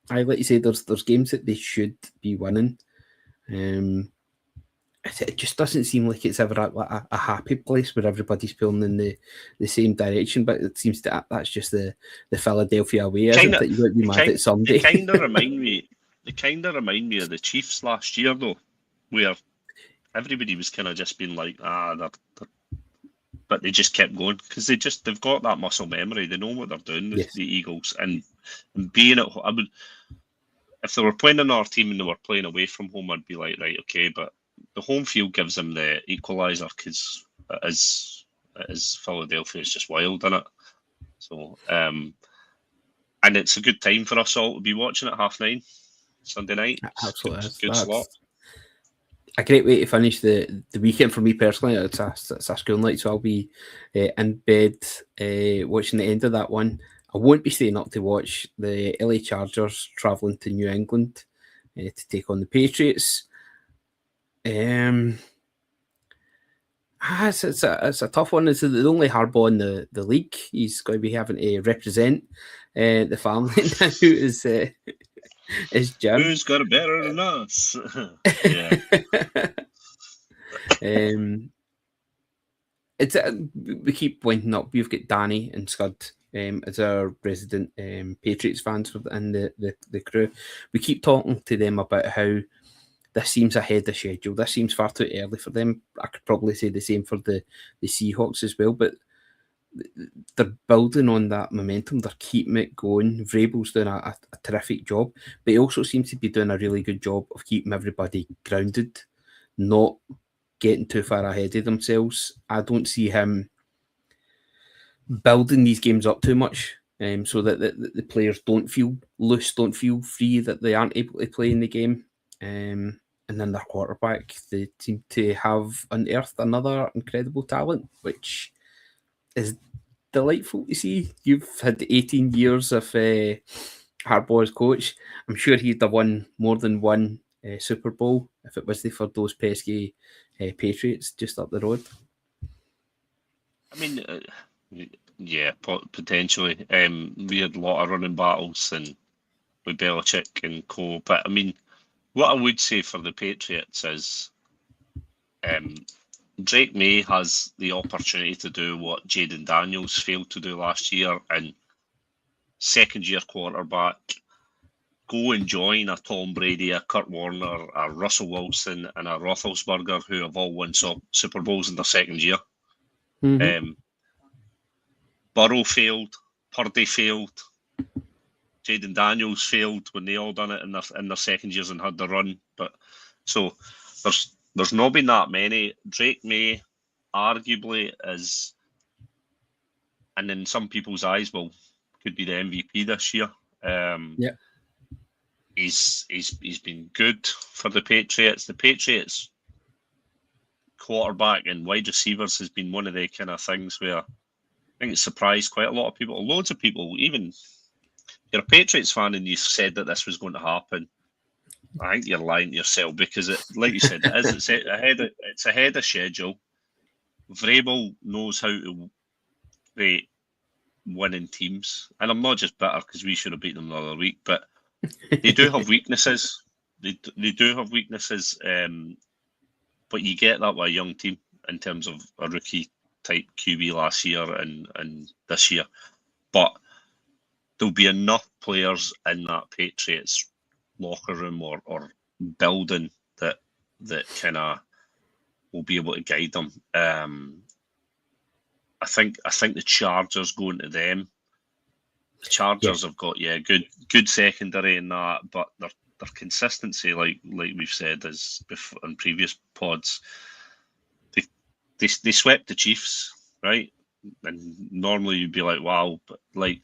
I like to say there's games that they should be winning. It just doesn't seem like it's ever a happy place where everybody's pulling in the same direction, but it seems that's just the Philadelphia way, isn't it? You might be mad at Sunday. They kind of remind me of the Chiefs last year, though, where everybody was kind of just being like, but they just kept going because they've got that muscle memory. They know what they're doing, the Eagles, and being at home. If they were playing another team and they were playing away from home, I'd be like, right, okay, but the home field gives them the equaliser because it is Philadelphia is just wild, isn't it? So, and it's a good time for us all to be watching at 9:30 Sunday night. Absolutely, good slot. A great way to finish the weekend for me personally. It's a school night, so I'll be in bed watching the end of that one. I won't be staying up to watch the LA Chargers travelling to New England to take on the Patriots. It's a tough one. It's the only Harbaugh in the league. He's going to be having to represent the family now. It's Jim. Who's got it better than us? Yeah. It's we keep winding up. We've got Danny and Scud as our resident Patriots fans in the crew. We keep talking to them about how this seems ahead of schedule. This seems far too early for them. I could probably say the same for the Seahawks as well, but they're building on that momentum. They're keeping it going. Vrabel's doing a terrific job, but he also seems to be doing a really good job of keeping everybody grounded, not getting too far ahead of themselves. I don't see him building these games up too much, so that the players don't feel loose, don't feel free, that they aren't able to play in the game. And then their quarterback, they seem to have unearthed another incredible talent, which is delightful to see. You've had 18 years of Harbaugh as coach. I'm sure he'd have won more than one Super Bowl if it wasn't for those pesky Patriots just up the road. I mean, yeah, potentially. We had a lot of running battles and with Belichick and co. But I mean, what I would say for the Patriots is Drake May has the opportunity to do what Jaden Daniels failed to do last year, and second-year quarterback, go and join a Tom Brady, a Kurt Warner, a Russell Wilson, and a Roethlisberger, who have all won Super Bowls in their second year. Mm-hmm. Burrow failed, Purdy failed, Jaden Daniels failed when they all done it in their second years and had the run. But so there's not been that many. Drake May arguably is, and in some people's eyes, could be the MVP this year. Yeah. He's been good for the Patriots. The Patriots quarterback and wide receivers has been one of the kind of things where I think it's surprised quite a lot of people. Loads of people, even if you're a Patriots fan and you said that this was going to happen, I think you're lying to yourself, because like you said, it's ahead of schedule. Vrabel knows how to rate winning teams, and I'm not just bitter because we should have beaten them the other week, but they do have weaknesses. They do have weaknesses, but you get that with a young team in terms of a rookie type QB last year and this year. But there'll be enough players in that Patriots locker room or building that kind of will be able to guide them. I think the Chargers going to them. The Chargers have got good secondary in that, but their consistency, like we've said, is in previous pods. They swept the Chiefs, right? And normally you'd be like, wow, but like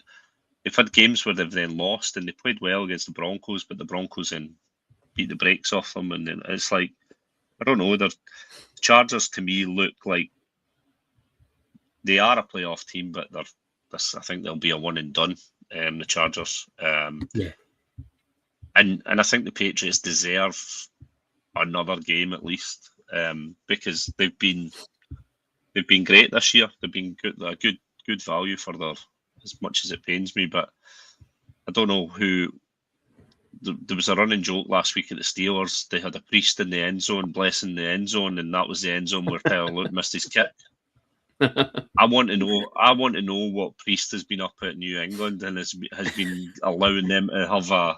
they've had games where they've then lost, and they played well against the Broncos, but the Broncos then beat the brakes off them, and then it's like, I don't know. The Chargers to me look like they are a playoff team, but I think they'll be a one and done. The Chargers, yeah, and I think the Patriots deserve another game at least, because they've been great this year. They've been good value for their, as much as it pains me, but I don't know who. There was a running joke last week at the Steelers. They had a priest in the end zone, blessing the end zone, and that was the end zone where Tyler Loot missed his kick. I want to know what priest has been up at New England and has been allowing them to have a.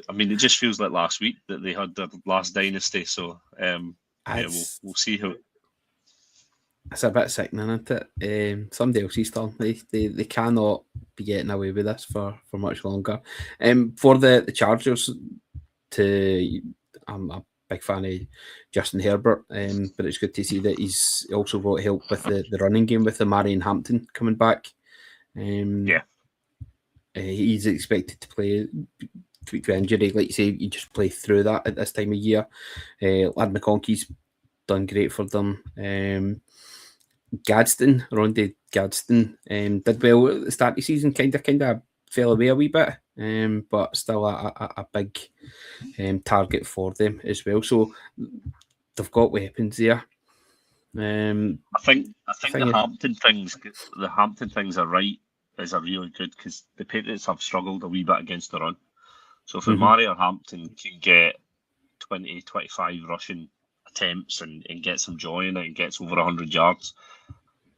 I mean, it just feels like last week that they had their last dynasty. So we'll see how. It's a bit sickening, isn't it? Somebody else's turn. They cannot be getting away with this for much longer. For the Chargers, I'm a big fan of Justin Herbert, but it's good to see that he's also got help with the running game with the Marion Hampton coming back. He's expected to play tweak the injury. Like you say, you just play through that at this time of year. Lad McConkey's done great for them. Ronde Gadsden did well at the start of the season, kind of fell away a wee bit, but still a big target for them as well. So they've got weapons there. I think the Hampton things are right. Is really good because the Patriots have struggled a wee bit against the run. So if Murray or Hampton can get 20, 25 rushing attempts and get some joy in it and gets over 100 yards,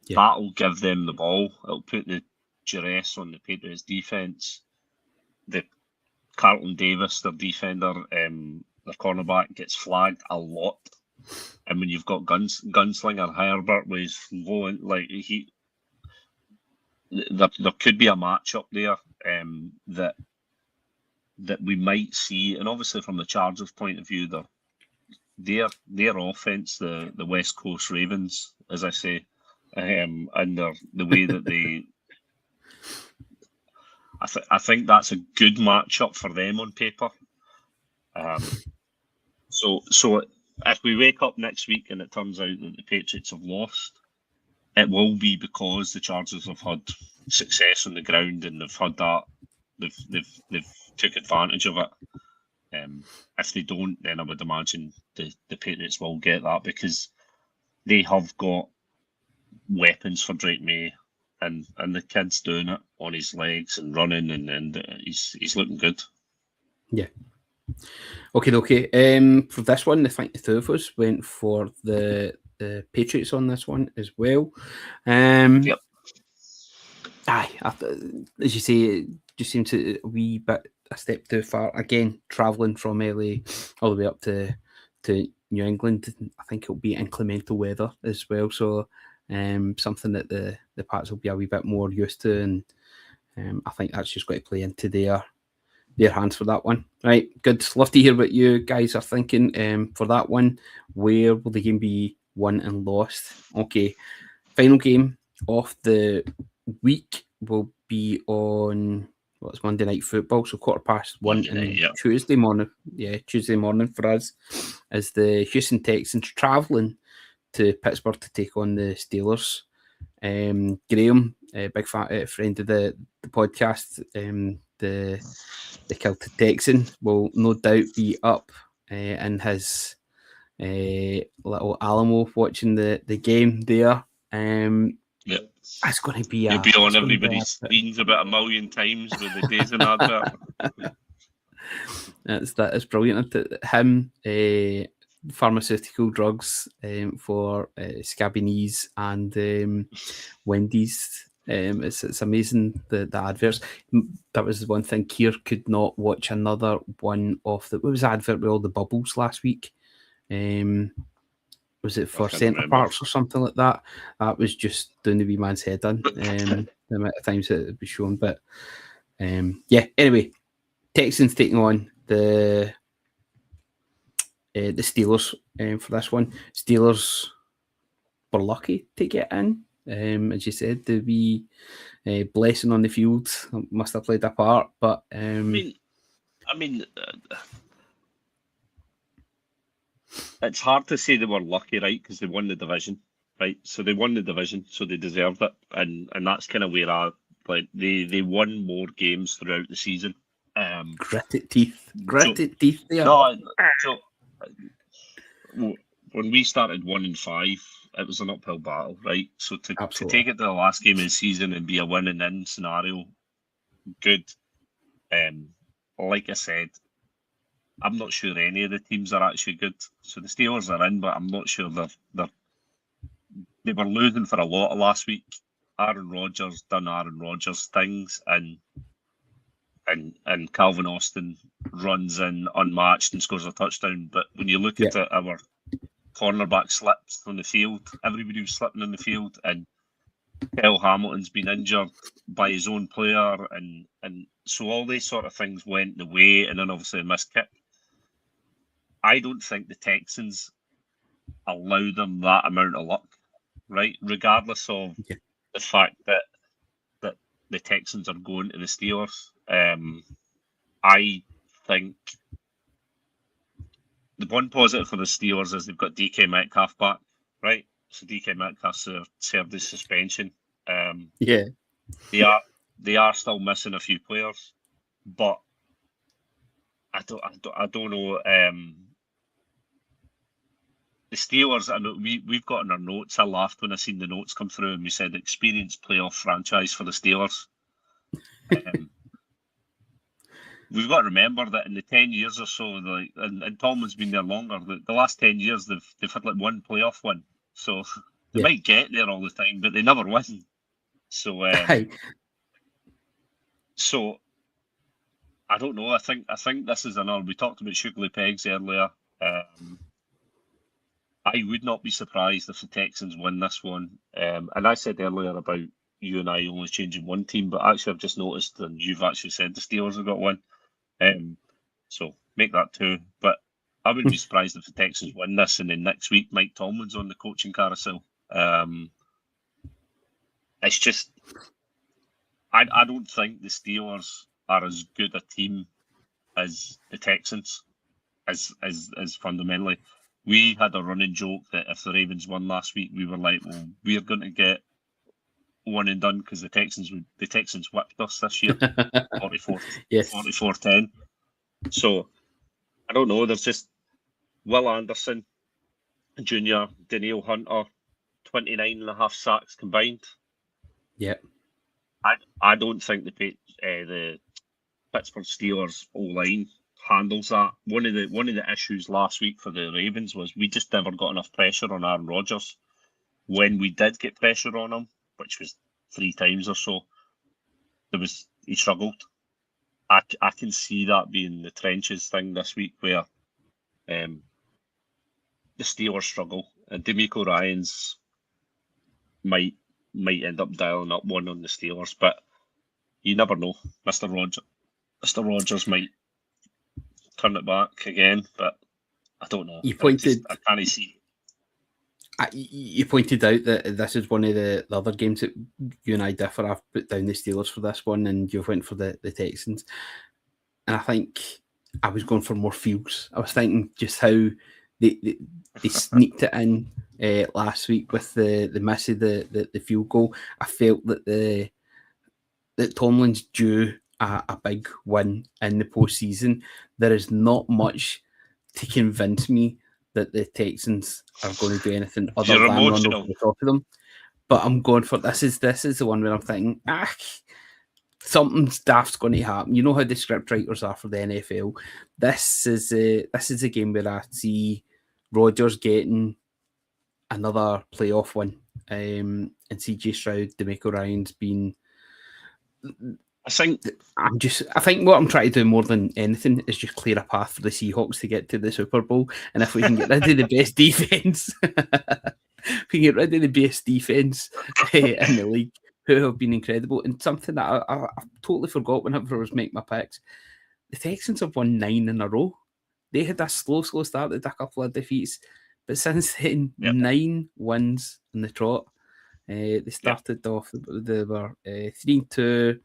that'll give them the ball. It'll put the duress on the Patriots defence. The Carlton Davis, their defender, their cornerback, gets flagged a lot. And when you've got gunslinger Herbert with going like there could be a matchup there that we might see, and obviously from the Chargers' point of view, their offense, the West Coast Ravens, as I say, and the way that they, I think that's a good matchup for them on paper. So if we wake up next week and it turns out that the Patriots have lost, it will be because the Chargers have had success on the ground and they've had that, they've took advantage of it. If they don't, then I would imagine the Patriots will get that because they have got weapons for Drake May, and the kid's doing it on his legs and running, and he's looking good. Yeah. Okay. For this one, I think the two of us went for the Patriots on this one as well. Yep. Aye, as you say, it just seems a wee bit a step too far. Again, travelling from LA all the way up to New England, I think it'll be inclemental weather as well. So something that the Pats will be a wee bit more used to, and I think that's just going to play into their hands for that one. Right, good. Love to hear what you guys are thinking for that one. Where will the game be won and lost? Okay, final game of the week will be on Monday Night Football, so 1:15 Tuesday morning. Yeah, Tuesday morning for us, as the Houston Texans travelling to Pittsburgh to take on the Steelers. Graham, a big friend of the podcast, the Kilted Texan, will no doubt be up in his little Alamo watching the game there. Yep. It's going to be He'll be on everybody's screens about 1 million times with the days in advert. That is brilliant. Him, pharmaceutical drugs for scabby knees and Wendy's. It's amazing the adverts. That was the one thing. Keir could not watch another one of what was the advert with all the bubbles last week? Was it for Centre Parks or something like that? That was just doing the wee man's head in. The amount of times that it was shown, but yeah. Anyway, Texans taking on the Steelers for this one. Steelers were lucky to get in. As you said, the wee blessing on the field must have played a part. But I mean, it's hard to say they were lucky, right? Because they won the division, right? So they won the division, so they deserved it, and that's kind of where they won more games throughout the season. Gritted teeth there. No, so when we started 1-5, it was an uphill battle, right? So to take it to the last game of the season and be a win-and-in scenario, good. Like I said, I'm not sure any of the teams are actually good. So the Steelers are in, but I'm not sure they were losing for a lot of last week. Aaron Rodgers done Aaron Rodgers things, and Calvin Austin runs in unmatched and scores a touchdown. But when you look at it, our cornerback slips on the field. Everybody was slipping on the field, and Kyle Hamilton's been injured by his own player, and so all these sort of things went the way, and then obviously a missed kick. I don't think the Texans allow them that amount of luck, right? Regardless of the fact that the Texans are going to the Steelers. I think the one positive for the Steelers is they've got DK Metcalf back, right? So DK Metcalf served his suspension. They are still missing a few players, but I don't know. The Steelers, I know we've got in our notes. I laughed when I seen the notes come through, and we said experienced playoff franchise for the Steelers. we've got to remember that in the 10 years or so, and Tomlin's been there longer. The last 10 years, they've had like one playoff win, so they might get there all the time, but they never win. So, so I don't know. I think this is another. We talked about Sugly Pegs earlier. I would not be surprised if the Texans win this one. And I said earlier about you and I only changing one team, but actually I've just noticed, and you've actually said the Steelers have got one. So make that two. But I wouldn't be surprised if the Texans win this, and then next week Mike Tomlin's on the coaching carousel. It's just, I don't think the Steelers are as good a team as the Texans, as fundamentally. We had a running joke that if the Ravens won last week, we were like, well, we're going to get one and done because the Texans whipped us this year, 44-10. So I don't know. There's just Will Anderson Jr., Danielle Hunter, 29.5 sacks combined. Yeah. I don't think the Pittsburgh Steelers O-line handles that. One of the issues last week for the Ravens was we just never got enough pressure on Aaron Rodgers. When we did get pressure on him, which was 3 times or so, he struggled. I can see that being the trenches thing this week, where the Steelers struggle, and D'Amico Ryans might end up dialing up one on the Steelers, but you never know. Mr. Rodgers might turn it back again, but I don't know. I can't see. You pointed out that this is one of the other games that you and I differ. I've put down the Steelers for this one, and you went for the Texans. And I think I was going for more fields. I was thinking just how they sneaked it in last week with the miss of the field goal. I felt that Tomlin's due a big win in the postseason. There is not much to convince me that the Texans are going to do anything other than run over the top of them. But I'm going for this is the one where I'm thinking, something daft's going to happen. You know how the script writers are for the NFL. This is a game where I see Rodgers getting another playoff win, and CJ Stroud, D'Amico Ryans being. I think what I'm trying to do more than anything is just clear a path for the Seahawks to get to the Super Bowl. And if we can get rid of the best defense, in the league, who have been incredible, and something that I totally forgot whenever I was making my picks, the Texans have won 9 in a row. They had a slow start, they had a couple of defeats, but since then, 9 wins in the trot. They started off, they were 3-2.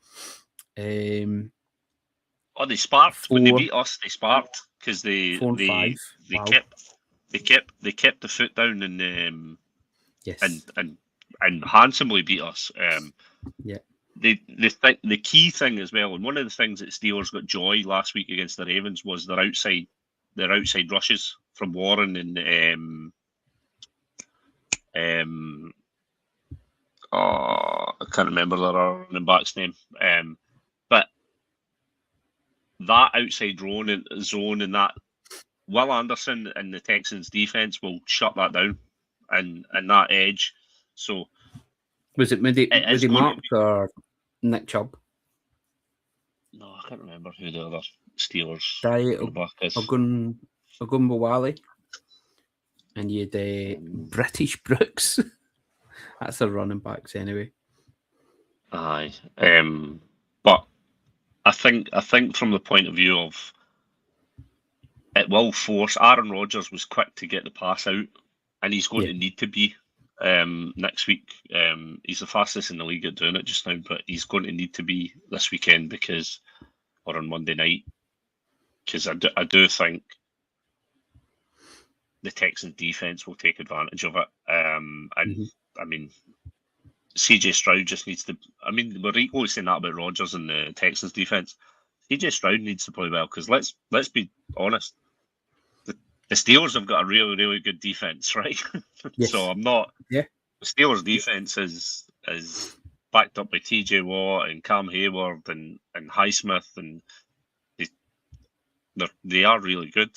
They sparked when they beat us. They sparked because they kept the foot down and and handsomely beat us. The key thing as well, and one of the things that Steelers got joy last week against the Ravens was their outside rushes from Warren and I can't remember their running back's name. But that outside zone and that Will Anderson and the Texans defense will shut that down and that edge. So was it Mark or Nick Chubb? No, I can't remember who the other Steelers back is. Ogunbowale. And you had British Brooks. That's their running backs anyway. Aye. But I think from the point of view of it will force. Aaron Rodgers was quick to get the pass out, and he's going to need to be next week. He's the fastest in the league at doing it just now, but he's going to need to be this weekend or on Monday night, because I do think the Texans defense will take advantage of it. I mean, CJ Stroud just needs to. I mean, we're equally saying that about Rodgers and the Texans defense. CJ Stroud needs to play well, because let's be honest, the Steelers have got a really, really good defense, right? Yes. So I'm not. Yeah. The Steelers defense is backed up by TJ Watt and Cam Hayward and Highsmith, and they are really good.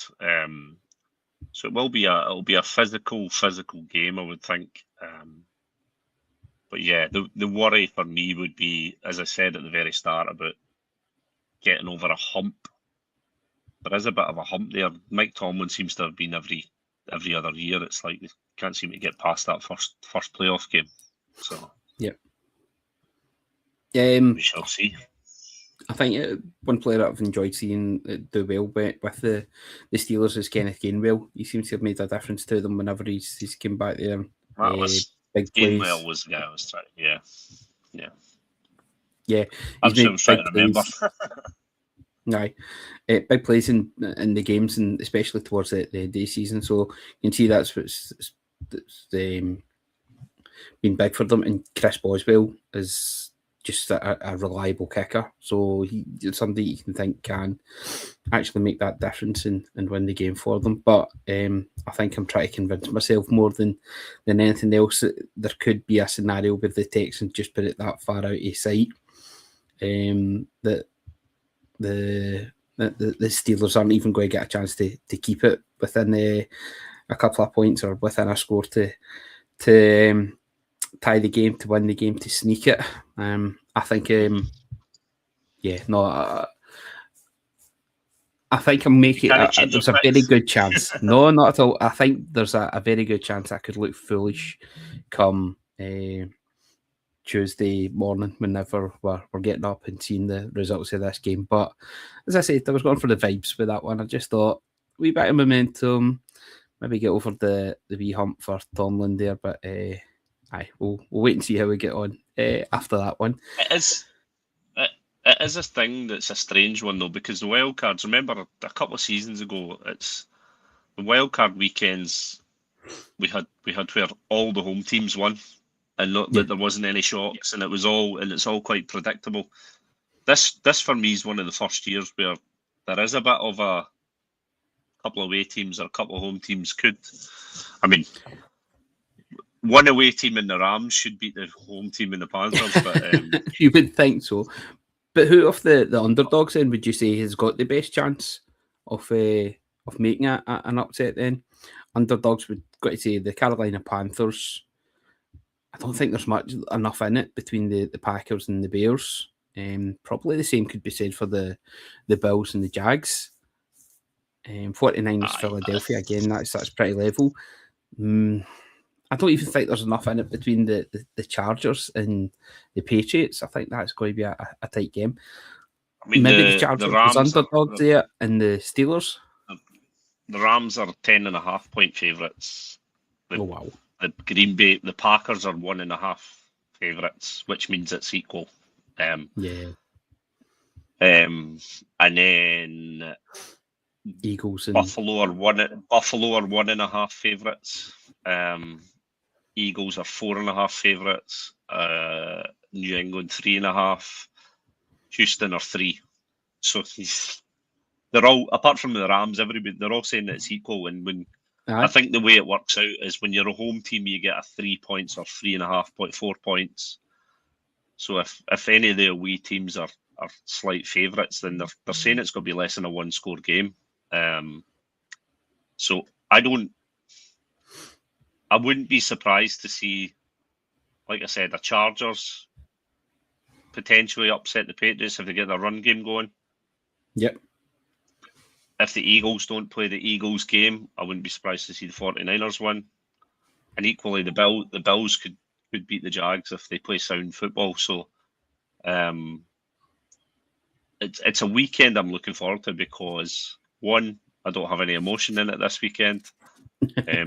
So it'll be a physical game, I would think. But yeah, the worry for me would be, as I said at the very start, about getting over a hump. There is a bit of a hump there. Mike Tomlin seems to have been every other year. It's like they can't seem to get past that first playoff game. So yep. We shall see. I think one player that I've enjoyed seeing do well with the Steelers is Kenneth Gainwell. He seems to have made a difference to them whenever he's came back there. That was big plays. Gainwell was the guy I was trying. Yeah. He's made trying to remember. Aye, big plays in the games, and especially towards the end of the season. So you can see that's been big for them. And Chris Boswell is just a reliable kicker. So he's somebody you can think can actually make that difference and win the game for them. But I think I'm trying to convince myself more than anything else that there could be a scenario where the Texans just put it that far out of sight. That the Steelers aren't even going to get a chance to keep it within a couple of points or within a score to tie the game, to win the game, to sneak it. I think, I think I'm making there's a very good chance. No, not at all. I think there's a very good chance I could look foolish come Tuesday morning whenever we're getting up and seeing the results of this game. But as I said, I was going for the vibes with that one. I just thought wee bit of momentum, maybe get over the wee hump for Tomlin there. But we'll wait and see how we get on after that one. It is a thing that's a strange one though, because the wild cards. Remember a couple of seasons ago, it's the wild card weekends. We had where all the home teams won. And not that there wasn't any shocks, and it's all quite predictable. This for me is one of the first years where there is a bit of a couple of away teams or a couple of home teams could. I mean, one away team in the Rams should beat the home team in the Panthers, but you would think so. But who of the underdogs then would you say has got the best chance of making an upset? Then underdogs would got to say the Carolina Panthers. I don't think there's enough in it between the Packers and the Bears. Probably the same could be said for the Bills and the Jags. 49ers, Philadelphia, again, that's pretty level. I don't even think there's enough in it between the Chargers and the Patriots. I think that's going to be a tight game. I mean, maybe the Chargers was underdogs there, and the Steelers. The Rams are 10.5-point favourites. Oh, wow. The Green Bay, the Packers are 1.5 favourites, which means it's equal. And then Eagles and Buffalo are 1.5 favourites. Eagles are 4.5 favourites. New England 3.5. Houston are 3. So they're all, apart from the Rams, they're all saying that it's equal. And when I think the way it works out is when you're a home team, you get a 3 points or 3.5 points. So if any of the away teams are slight favourites, then they're saying it's going to be less than a 1-score game. So I wouldn't be surprised to see, like I said, the Chargers potentially upset the Patriots if they get their run game going. Yep. If the Eagles don't play the Eagles game, I wouldn't be surprised to see the 49ers win. And equally, the Bills could beat the Jags if they play sound football. So it's a weekend I'm looking forward to because, one, I don't have any emotion in it this weekend.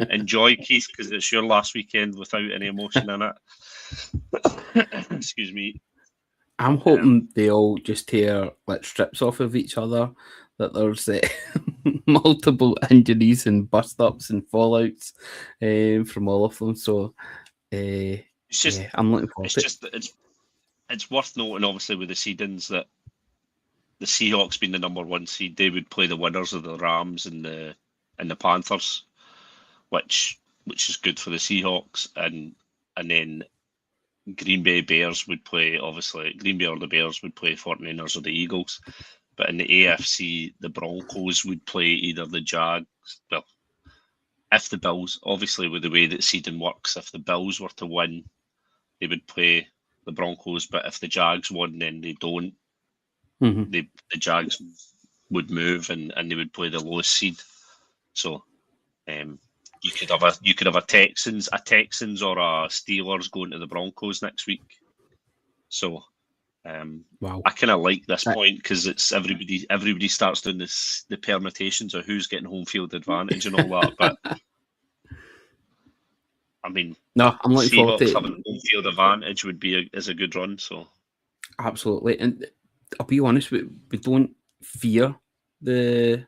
Enjoy, Keith, because it's your last weekend without any emotion in it. Excuse me. I'm hoping they all just tear strips off of each other, that there's multiple injuries and bust-ups and fallouts from all of them. So I'm looking forward to it. It's worth noting, obviously, with the seedings that the Seahawks being the number 1 seed, they would play the winners of the Rams and the Panthers, which is good for the Seahawks, and then Green Bay or the Bears would play 49ers or the Eagles. But in the AFC, the Broncos would play either the Jags. Well, if the Bills, obviously with the way that seeding works, if the Bills were to win, they would play the Broncos. But if the Jags won, then they don't. The Jags would move and they would play the lowest seed. So you could have a Texans or a Steelers going to the Broncos next week. So wow, I kind of like this point because it's everybody starts doing the permutations of who's getting home field advantage and all that. But I mean, no, I'm looking forward to Seahawks having home field advantage would be a good run. So absolutely, and I'll be honest, we don't fear the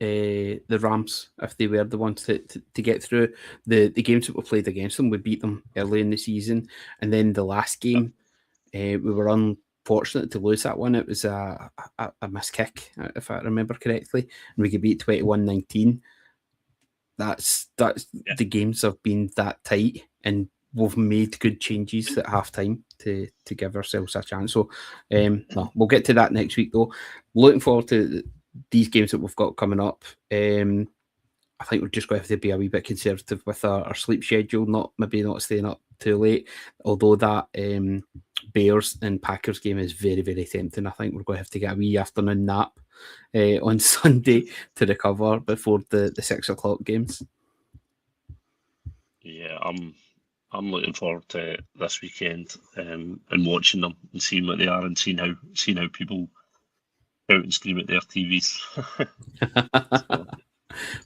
Rams if they were the ones to get through. The games that we played against them, we beat them early in the season, and then the last game we were unfortunate to lose that one. It was a missed kick, if I remember correctly, and we could beat 21-19. That's the games have been that tight, and we've made good changes at half time to give ourselves a chance. So no, we'll get to that next week though. Looking forward to these games that we've got coming up. I think we're just going to have to be a wee bit conservative with our sleep schedule, maybe not staying up too late. Although that Bears and Packers game is very, very tempting. I think we're going to have to get a wee afternoon nap on Sunday to recover before the 6 o'clock games. Yeah, I'm looking forward to this weekend and watching them and seeing what they are and seeing how people out and scream at their TVs. So.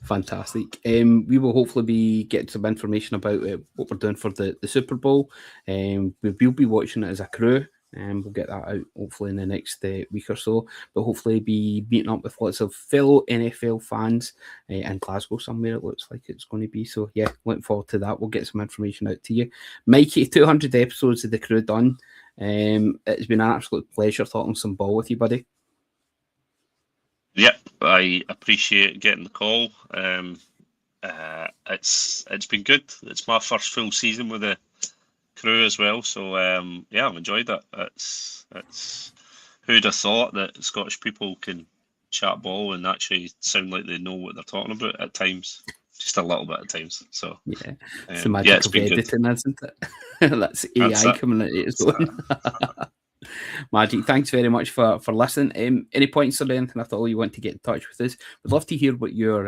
Fantastic. We will hopefully be getting some information about what we're doing for the Super Bowl. We will be watching it as a crew, and we'll get that out hopefully in the next week or so. But hopefully be meeting up with lots of fellow NFL fans in Glasgow somewhere. It looks like it's going to be. So yeah, looking forward to that. We'll get some information out to you. Mikey, 200 episodes of the crew done. It's been an absolute pleasure talking some ball with you, buddy. Yep, I appreciate getting the call. It's been good. It's my first full season with the crew as well, so yeah, I've enjoyed it. It's who'd have thought that Scottish people can chat ball and actually sound like they know what they're talking about at times, just a little bit at times. So yeah, it's the magic of editing, isn't it? That's AI coming out of its own. Magic, thanks very much for listening. Any points or anything at all you want to get in touch with us? We'd love to hear what your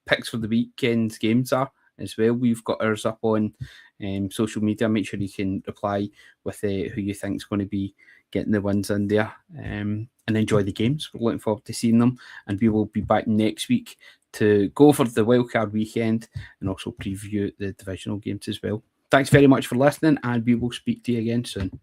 picks for the weekend's games are as well. We've got ours up on social media. Make sure you can reply with who you think is going to be getting the wins in there, and enjoy the games. We're looking forward to seeing them, and we will be back next week to go for the wildcard weekend and also preview the divisional games as well. Thanks very much for listening, and we will speak to you again soon.